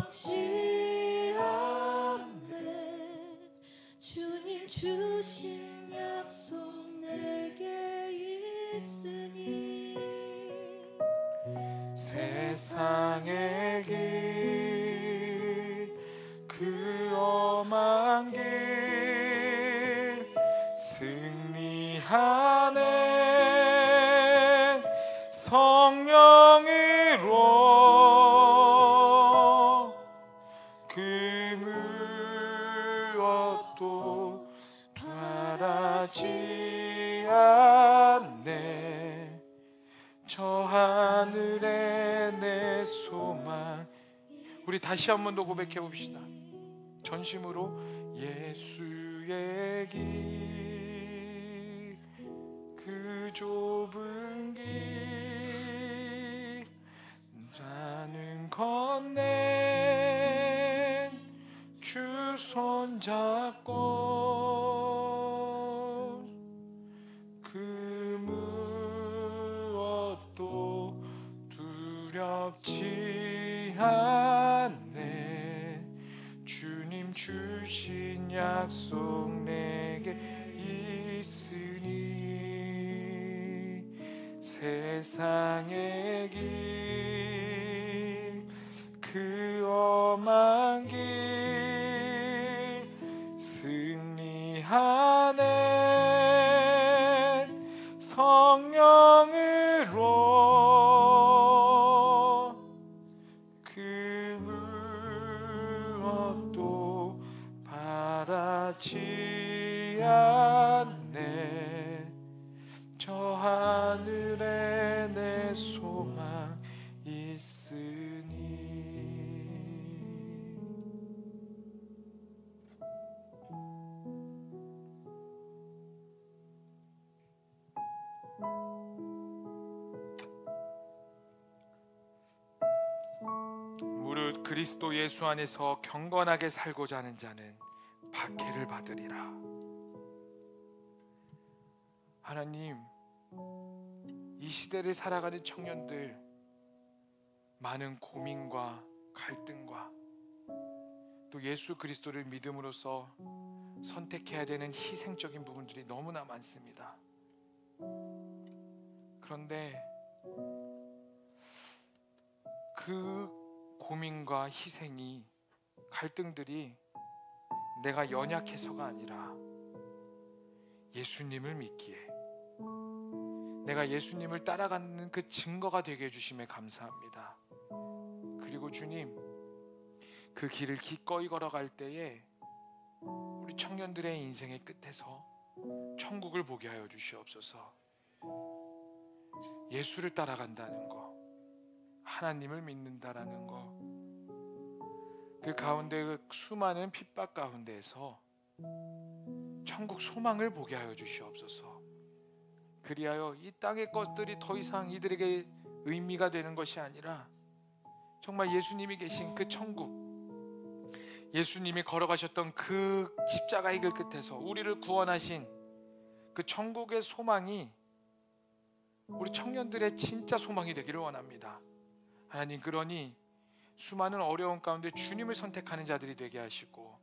두렵지 않네. 주님 주신 약속 내게 있으니 세상의 길, 그 험한 길 승리하네. 성령으로 그 무엇도 바라지 않네. 저 하늘에 내 소망. 우리 다시 한 번 더 고백해 봅시다. 전심으로 예수의 길, 그 좁은 길 나는 건넨 주 손잡고 그 무엇도 두렵지 않네. 주님 주신 약속 내게 있으니 세상의 길, 그 험한 길 승리하네. 성령으로 그 무엇도 바라지 않네. 저 하늘에 내 소망 있으니. 무릇 그리스도 예수 안에서 경건하게 살고자 하는 자는 박해를 받으리라. 하나님, 이 시대를 살아가는 청년들 많은 고민과 갈등과 또 예수 그리스도를 믿음으로써 선택해야 되는 희생적인 부분들이 너무나 많습니다. 그런데 그 고민과 희생이, 갈등들이 내가 연약해서가 아니라 예수님을 믿기에, 내가 예수님을 따라가는 그 증거가 되게 해주심에 감사합니다. 그리고 주님, 그 길을 기꺼이 걸어갈 때에 우리 청년들의 인생의 끝에서 천국을 보게 하여 주시옵소서. 예수를 따라간다는 거, 하나님을 믿는다라는 거, 그 가운데 그 수많은 핍박 가운데에서 천국 소망을 보게 하여 주시옵소서. 그리하여 이 땅의 것들이 더 이상 이들에게 의미가 되는 것이 아니라 정말 예수님이 계신 그 천국, 예수님이 걸어가셨던 그 십자가의 길 끝에서 우리를 구원하신 그 천국의 소망이 우리 청년들의 진짜 소망이 되기를 원합니다. 하나님, 그러니 수많은 어려움 가운데 주님을 선택하는 자들이 되게 하시고,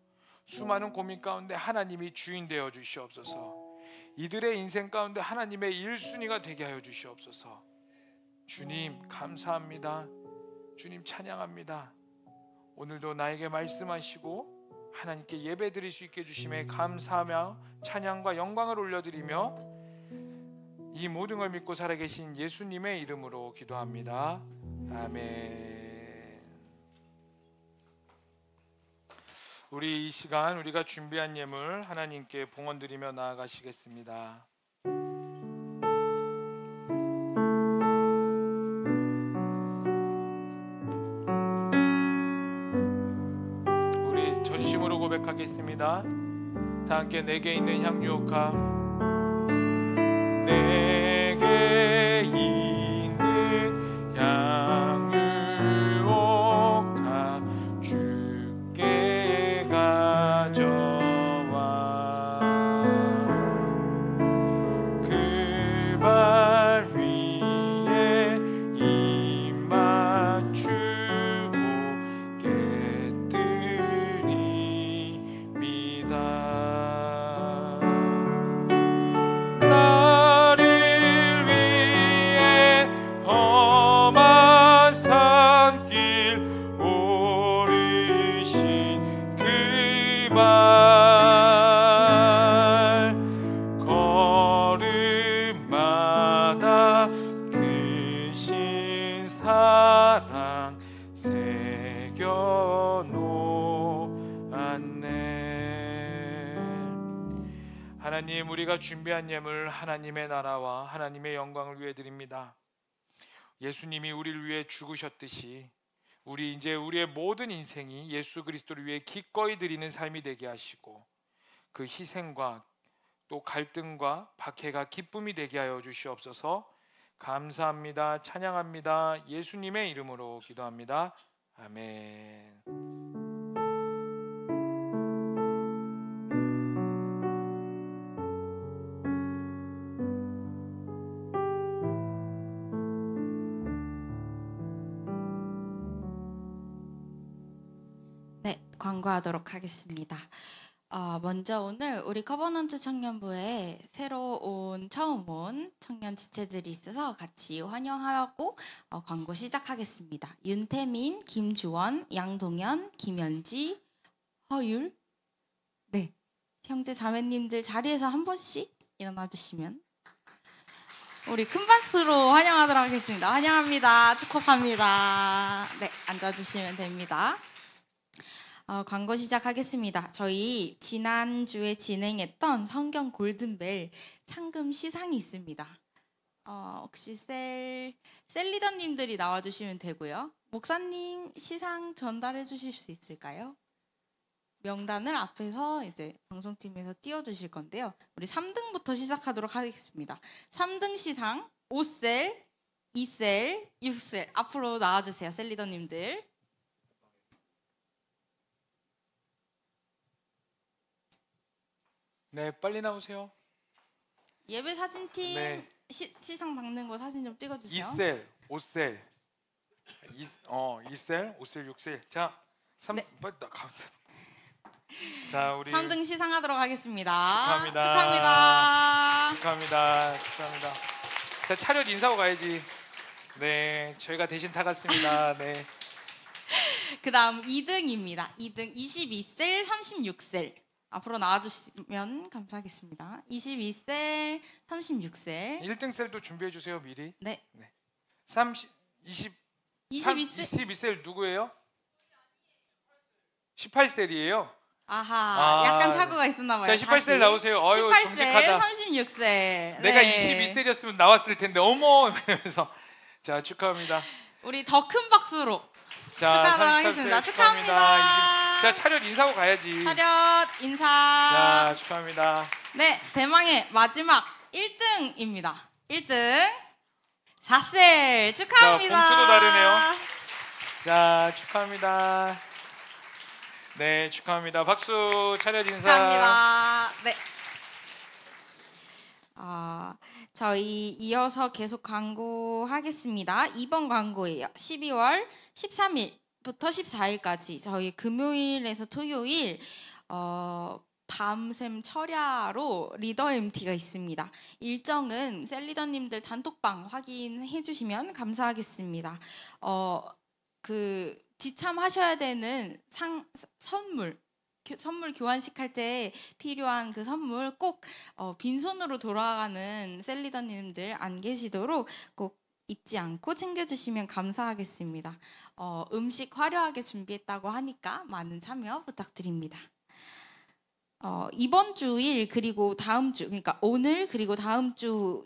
수많은 고민 가운데 하나님이 주인 되어 주시옵소서. 이들의 인생 가운데 하나님의 1순위가 되게 하여 주시옵소서. 주님 감사합니다. 주님 찬양합니다. 오늘도 나에게 말씀하시고 하나님께 예배 드릴 수 있게 해주심에 감사하며 찬양과 영광을 올려드리며 이 모든 걸 믿고 살아계신 예수님의 이름으로 기도합니다. 아멘. 우리 이 시간 우리가 준비한 예물 하나님께 봉헌드리며 나아가시겠습니다. 우리 전심으로 고백하겠습니다. 다 함께 내게 있는 향유옥화, 내게 있는 향유옥화 주께 가져와 그 발 위에 입 맞추고 하나님, 우리가 준비한 예물 하나님의 나라와 하나님의 영광을 위해 드립니다. 예수님이 우리를 위해 죽으셨듯이 우리 이제 우리의 모든 인생이 예수 그리스도를 위해 기꺼이 드리는 삶이 되게 하시고 그 희생과 또 갈등과 박해가 기쁨이 되게 하여 주시옵소서. 감사합니다. 찬양합니다. 예수님의 이름으로 기도합니다. 아멘. 네, 광고하도록 하겠습니다. 먼저 오늘 우리 커버넌트 청년부에 처음 온 청년 지체들이 있어서 같이 환영하고 광고 시작하겠습니다. 윤태민, 김주원, 양동현, 김현지, 허율. 네, 형제 자매님들 자리에서 한 번씩 일어나 주시면 우리 큰 박수로 환영하도록 하겠습니다. 환영합니다. 축복합니다. 네, 앉아주시면 됩니다. 광고 시작하겠습니다. 저희 지난주에 진행했던 성경 골든벨 상금 시상이 있습니다. 혹시 셀리더님들이 나와주시면 되고요. 목사님 시상 전달해 주실 수 있을까요? 명단을 앞에서 이제 방송팀에서 띄워주실 건데요. 우리 3등부터 시작하도록 하겠습니다. 3등 시상 5셀, 2셀, 6셀 앞으로 나와주세요. 셀리더님들. 네, 빨리 나오세요. 예배 사진팀 네. 시상 받는 거 사진 좀 찍어주세요. 2셀, 5셀, 2셀, 5셀, 6셀. 자, 네. 자, 우리 3등 시상하도록 하겠습니다. 축하합니다. 축하합니다. 축하합니다. 축하합니다. 자, 차렷 인사하고 가야지. 네, 저희가 대신 타갔습니다. 네. 그 다음 2등입니다. 2등 22셀, 36셀. 앞으로 나와주시면 감사하겠습니다. 22셀, 36셀. 1등 셀도 준비해 주세요, 미리. 네. 22셀 누구예요? 18셀이에요. 아하, 약간 착오가 있었나 봐요. 자, 18셀 나오세요. 어유, 18셀, 정직하다. 36셀. 내가 네. 22셀이었으면 나왔을 텐데. 어머 이러면서. 자, 축하합니다. 우리 더 큰 박수로 자, 축하하도록 38셀 하겠습니다. 축하합니다. 자, 차렷 인사하고 가야지. 차렷 인사. 자, 축하합니다. 네, 대망의 마지막 1등입니다. 1등 4셀 축하합니다. 자, 봉투도 다르네요. 자, 축하합니다. 네, 축하합니다. 박수. 차렷 인사. 축하합니다. 네. 저희 이어서 계속 광고하겠습니다. 이번 광고예요. 12월 13일부터 14일까지 저희 금요일에서 토요일 밤샘 철야로 리더 MT가 있습니다. 일정은 셀리더님들 단톡방 확인해 주시면 감사하겠습니다. 그 지참하셔야 되는 선물 교환식 할 때 필요한 그 선물 꼭 빈손으로 돌아가는 셀리더님들 안 계시도록 꼭 잊지 않고 챙겨주시면 감사하겠습니다. 음식 화려하게 준비했다고 하니까 많은 참여 부탁드립니다. 이번 주일 그리고 다음 주, 그러니까 오늘 그리고 다음 주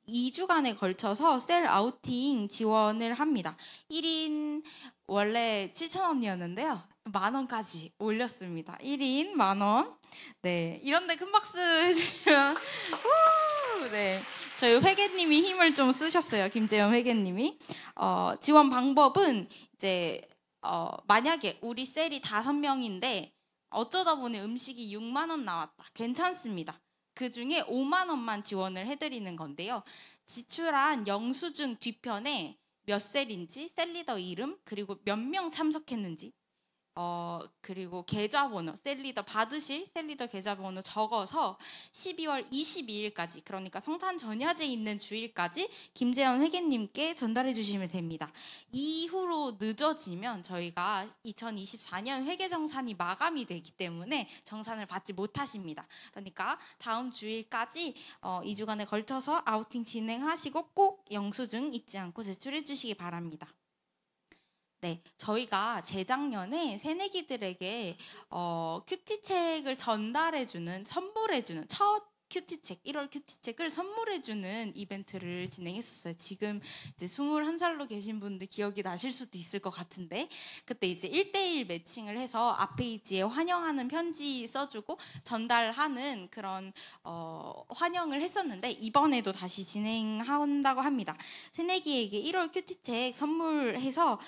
2주간에 걸쳐서 셀 아우팅 지원을 합니다. 1인 원래 7,000원이었는데요. 10,000원까지 올렸습니다. 1인 10,000원. 네, 이런데 큰 박수 해주시면 네, 저희 회계님이 힘을 좀 쓰셨어요. 김재현 회계님이. 지원 방법은 이제 만약에 우리 셀이 5명인데 어쩌다 보니 음식이 60,000원 나왔다. 괜찮습니다. 그 중에 50,000원만 지원을 해드리는 건데요. 지출한 영수증 뒤편에 몇 셀인지, 셀리더 이름, 그리고 몇 명 참석했는지, 그리고 계좌번호, 셀리더 받으실 셀리더 계좌번호 적어서 12월 22일까지, 그러니까 성탄 전야제 있는 주일까지 김재현 회계님께 전달해 주시면 됩니다. 이후로 늦어지면 저희가 2024년 회계정산이 마감이 되기 때문에 정산을 받지 못하십니다. 그러니까 다음 주일까지 2주간에 걸쳐서 아우팅 진행하시고 꼭 영수증 잊지 않고 제출해 주시기 바랍니다. 네, 저희가 재작년에 새내기들에게 큐티책을 전달해주는, 선물해주는 첫 큐티책, 1월 큐티책을 선물해주는 이벤트를 진행했었어요. 지금 이제 21살로 계신 분들 기억이 나실 수도 있을 것 같은데, 그때 이제 1대1 매칭을 해서 앞 페이지에 환영하는 편지 써주고 전달하는 그런 환영을 했었는데, 이번에도 다시 진행한다고 합니다. 새내기에게 1월 큐티책 선물해서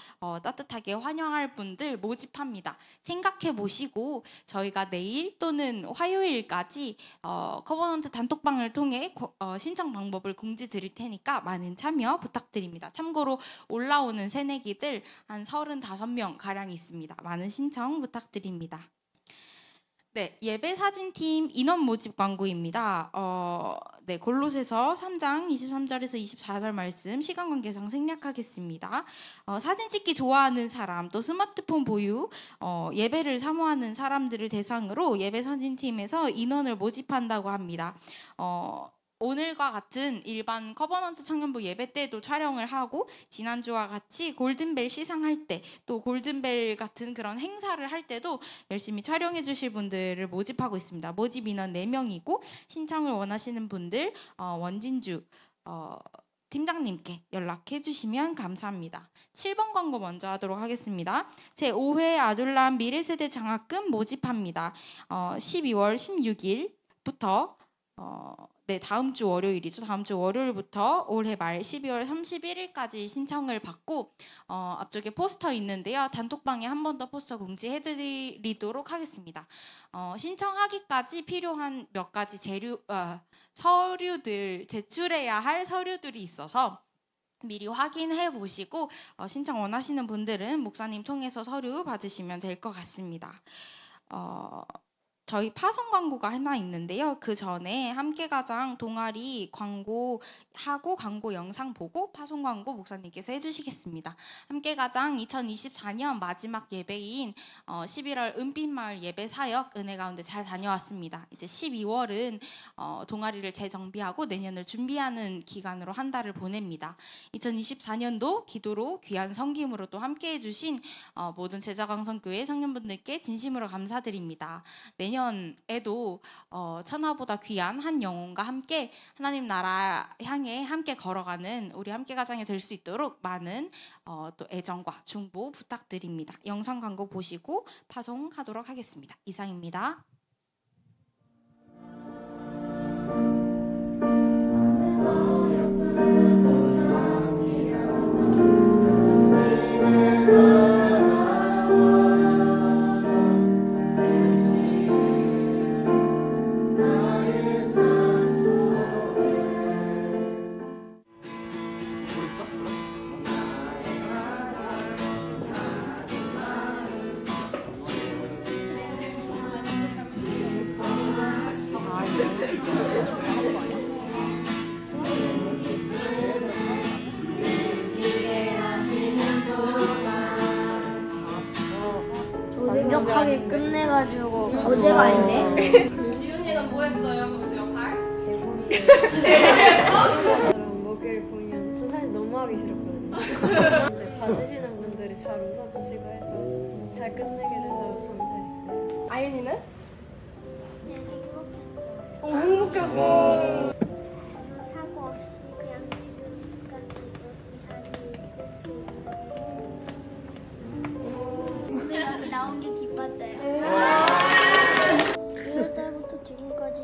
따뜻하게 환영할 분들 모집합니다. 생각해 보시고 저희가 내일 또는 화요일까지 커버넌트 단톡방을 통해 신청 방법을 공지 드릴 테니까 많은 참여 부탁드립니다. 참고로 올라오는 새내기들 한 35명 가량 있습니다. 많은 신청 부탁드립니다. 네, 예배 사진팀 인원 모집 광고입니다. 네, 골로새서 3장 23절에서 24절 말씀 시간 관계상 생략하겠습니다. 사진 찍기 좋아하는 사람, 또 스마트폰 보유, 예배를 사모하는 사람들을 대상으로 예배 사진팀에서 인원을 모집한다고 합니다. 오늘과 같은 일반 커버넌트 청년부 예배 때도 촬영을 하고, 지난주와 같이 골든벨 시상할 때, 또 골든벨 같은 그런 행사를 할 때도 열심히 촬영해 주실 분들을 모집하고 있습니다. 모집 인원 4명이고 신청을 원하시는 분들 원진주 팀장님께 연락해 주시면 감사합니다. 7번 광고 먼저 하도록 하겠습니다. 제5회 아둘람 미래세대 장학금 모집합니다. 12월 16일부터 네, 다음 주 월요일이죠. 다음 주 월요일부터 올해 말 12월 31일까지 신청을 받고, 앞쪽에 포스터 있는데요. 단톡방에 한 번 더 포스터 공지해드리도록 하겠습니다. 신청하기까지 필요한 몇 가지 서류들, 제출해야 할 서류들이 있어서 미리 확인해 보시고 신청 원하시는 분들은 목사님 통해서 서류 받으시면 될 것 같습니다. 저희 파송 광고가 하나 있는데요. 그 전에 함께가장 동아리 광고하고 광고 영상 보고 파송 광고 목사님께서 해주시겠습니다. 함께가장 2024년 마지막 예배인 11월 은빛마을 예배 사역 은혜 가운데 잘 다녀왔습니다. 이제 12월은 동아리를 재정비하고 내년을 준비하는 기간으로 한 달을 보냅니다. 2024년도 기도로 귀한 섬김으로 또 함께해 주신 모든 제자강성교회 청년분들께 진심으로 감사드립니다. 내년에도 천하보다 귀한 한 영혼과 함께 하나님 나라 향해 함께 걸어가는 우리 함께 가장이 될 수 있도록 많은 또 애정과 중보 부탁드립니다. 영상 광고 보시고 파송하도록 하겠습니다. 이상입니다. 완벽하게 끝내가지고 어제가 아닌데? 지훈이는 뭐 했어요? 무슨 역할? 개구리 목요일 공연 저 사실 너무 하기 싫었거든요. 근데 봐주시는 분들이 잘 웃어주시고 해서 잘 끝내게 돼서 감사했어요. 아윤이는? 그냥 행복했어요. 행복했어. 사고 없이 그냥 지금까지 여기 자리에 있을 수 있는 오늘 여기 나온 게 기뻤어요. 2월 달부터 지금까지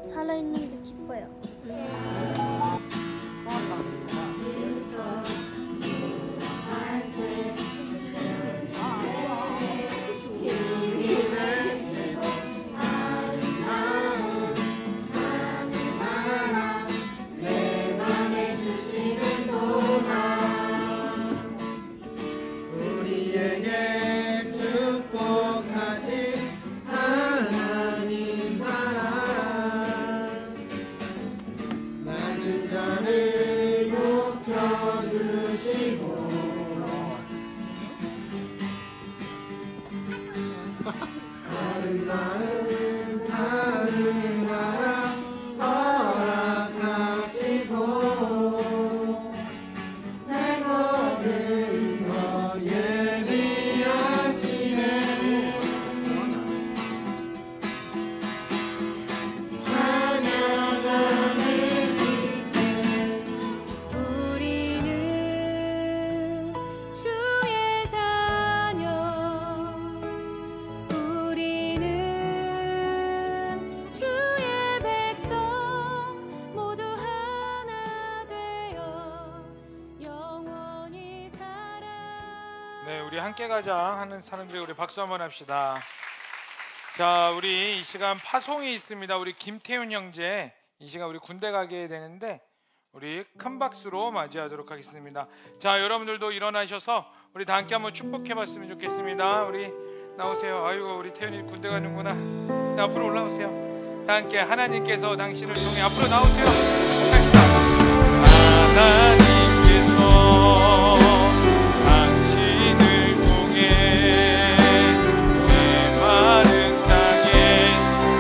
살아있는 게 기뻐요. 네, 우리 함께 가자 하는 사람들이 우리 박수 한번 합시다. 자, 우리 이 시간 파송이 있습니다. 우리 김태훈 형제 이 시간 우리 군대 가게 되는데 우리 큰 박수로 맞이하도록 하겠습니다. 자, 여러분들도 일어나셔서 우리 다 함께 한번 축복해봤으면 좋겠습니다. 우리 나오세요. 아이고, 우리 태훈이 군대 가는구나. 네, 앞으로 올라오세요. 다 함께 하나님께서 당신을 통해 앞으로 나오세요. 하나님께서 당신을 통해 내 마른 땅에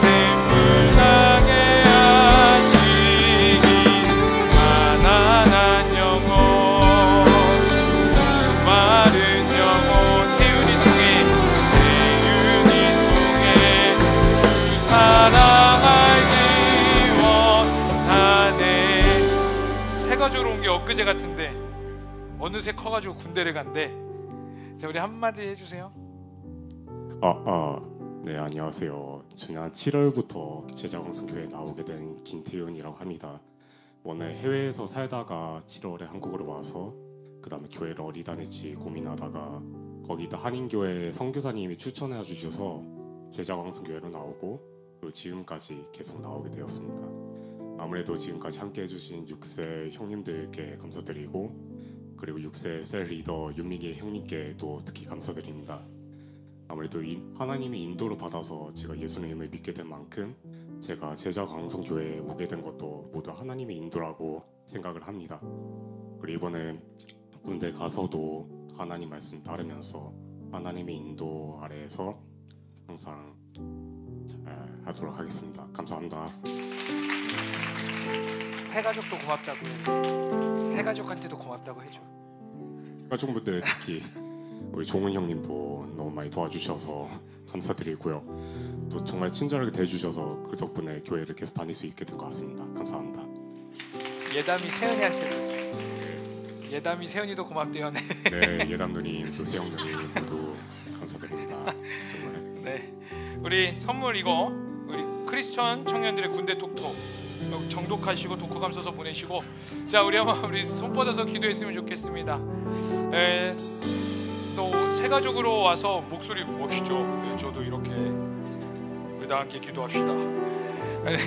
샘물 나게 하시니 가난한 영혼 그 마른 영혼 태윤이 통해 주 사랑 알기 원하네. 새가족으로 온 게 엊그제 같은데 어느새 커가지고 군대를 간대. 자, 우리 한마디 해주세요. 네, 안녕하세요. 지난 7월부터 제자광성교회에 나오게 된 김태윤이라고 합니다. 원래 해외에서 살다가 7월에 한국으로 와서 그 다음에 교회를 어디 다닐지 고민하다가 거기다 한인교회 선교사님이 추천해 주셔서 제자광성교회로 나오고 그리고 지금까지 계속 나오게 되었습니다. 아무래도 지금까지 함께 해주신 6세 형님들께 감사드리고 그리고 6세 셀 리더 윤미기 형님께도 특히 감사드립니다. 아무래도 하나님의 인도를 받아서 제가 예수님을 믿게 된 만큼 제가 제자광성교회에 오게 된 것도 모두 하나님의 인도라고 생각을 합니다. 그리고 이번에 군대 가서도 하나님 말씀 따르면서 하나님의 인도 아래에서 항상 잘 하도록 하겠습니다. 감사합니다. 새가족도 고맙다고 해. 새가족한테도 고맙다고 해줘. 가족분들 특히 우리 종은 형님도 너무 많이 도와주셔서 감사드리고요. 또 정말 친절하게 대해주셔서 그 덕분에 교회를 계속 다닐 수 있게 된 것 같습니다. 감사합니다. 예담이 세연이한테도 예담이 세연이도 고맙대요. 네. 네, 예담 누님 또 세영 누님 모두 감사드립니다. 정말. 네, 우리 선물 이거 우리 크리스천 청년들의 군대 톡톡 정독하시고 독후감서서 보내시고 자, 우리 한번 우리 손 뻗어서 기도했으면 좋겠습니다. 또 새가족으로 와서 목소리 멋있죠. 네, 저도 이렇게 우리 다 함께 기도합시다.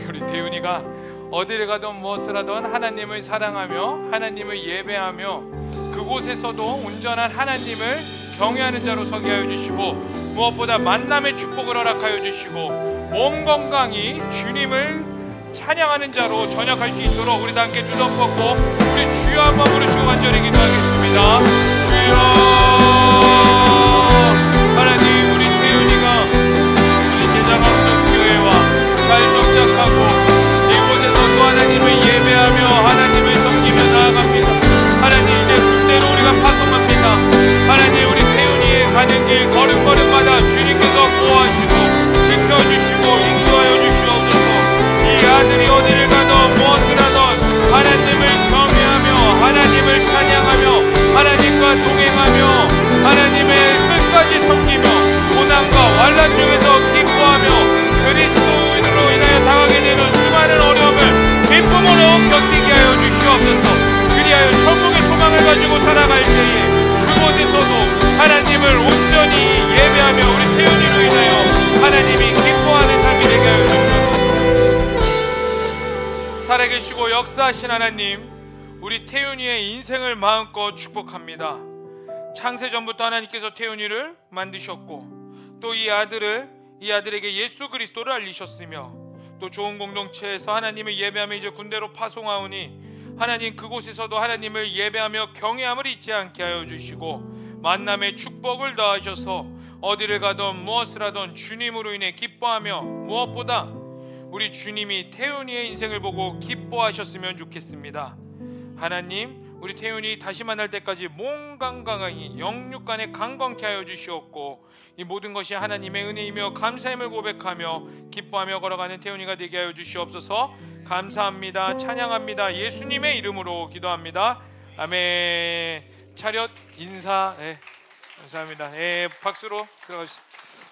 우리 태윤이가 어디를 가든 무엇을 하든 하나님을 사랑하며 하나님을 예배하며 그곳에서도 온전한 하나님을 경외하는 자로 서게 하여 주시고 무엇보다 만남의 축복을 허락하여 주시고 몸 건강히 주님을 찬양하는 자로 전역할 수 있도록 우리 다 함께 두 손 뻗고 우리 주여 한번 부르시고 간절히 기도하겠습니다. 주여, 하나님, 우리 태윤이가 우리 제자광성교회와 잘 정착하고 이곳에서 또 하나님을 예배하며 하나님을 섬기며 나아갑니다. 하나님, 이제 군대로 우리가 파송합니다. 하나님, 우리 태윤이의 가는 길 걸음걸음마다 주님께서 보호하시고 지켜주시고 인도하여 주시옵소서. 이 아들이 어디를 가든 무엇을 하든 하나님을 경외하며 하나님을 찬양하며 하나님과 동행하며 하나님의 끝까지 섬기며 고난과 환난 중에서 기뻐하며 그리스도인으로 인하여 당하게 되는 수많은 어려움을 기쁨으로 견디게 하여 주시옵소서. 그리하여 천국의 소망을 가지고 살아갈 때에 그곳에서도 하나님을 온전히 예배하며 우리 태연이로 인하여 하나님이 기뻐하는 삶이 되게 하여 주시옵소서. 살아계시고 역사하신 하나님, 우리 태윤이의 인생을 마음껏 축복합니다. 창세전부터 하나님께서 태윤이를 만드셨고 또 이 아들에게 예수 그리스도를 알리셨으며 또 좋은 공동체에서 하나님을 예배하며 이제 군대로 파송하오니 하나님 그곳에서도 하나님을 예배하며 경외함을 잊지 않게 하여 주시고 만남의 축복을 더하셔서 어디를 가든 무엇을 하든 주님으로 인해 기뻐하며 무엇보다 우리 주님이 태윤이의 인생을 보고 기뻐하셨으면 좋겠습니다. 하나님, 우리 태윤이 다시 만날 때까지 몸 건강하니 영육간에 강건케 하여 주시옵고 이 모든 것이 하나님의 은혜이며 감사함을 고백하며 기뻐하며 걸어가는 태윤이가 되게 하여 주시옵소서. 감사합니다. 찬양합니다. 예수님의 이름으로 기도합니다. 아멘. 차렷 인사. 네, 감사합니다. 네, 박수로 들어가주세요.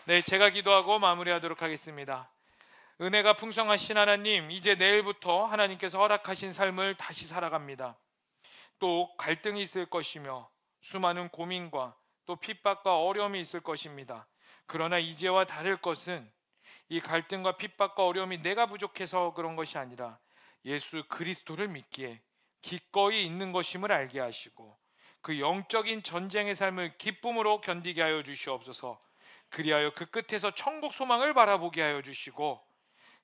네, 제가 기도하고 마무리하도록 하겠습니다. 은혜가 풍성하신 하나님, 이제 내일부터 하나님께서 허락하신 삶을 다시 살아갑니다. 또 갈등이 있을 것이며 수많은 고민과 또 핍박과 어려움이 있을 것입니다. 그러나 이제와 다를 것은 이 갈등과 핍박과 어려움이 내가 부족해서 그런 것이 아니라 예수 그리스도를 믿기에 기꺼이 있는 것임을 알게 하시고 그 영적인 전쟁의 삶을 기쁨으로 견디게 하여 주시옵소서. 그리하여 그 끝에서 천국 소망을 바라보게 하여 주시고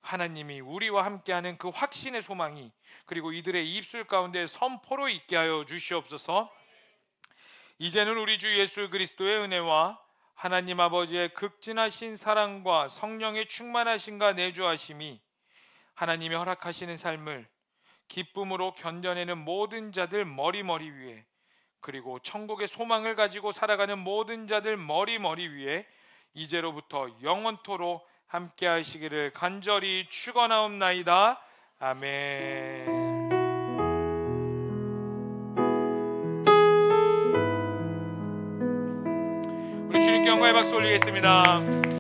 하나님이 우리와 함께하는 그 확신의 소망이 그리고 이들의 입술 가운데 선포로 있게 하여 주시옵소서. 이제는 우리 주 예수 그리스도의 은혜와 하나님 아버지의 극진하신 사랑과 성령의 충만하심과 내주하심이 하나님이 허락하시는 삶을 기쁨으로 견뎌내는 모든 자들 머리 위에 그리고 천국의 소망을 가지고 살아가는 모든 자들 머리 위에 이제로부터 영원토록 함께 하시기를 간절히 축원하옵나이다. 아멘. 우리 주님께 영광의 박수 올리겠습니다.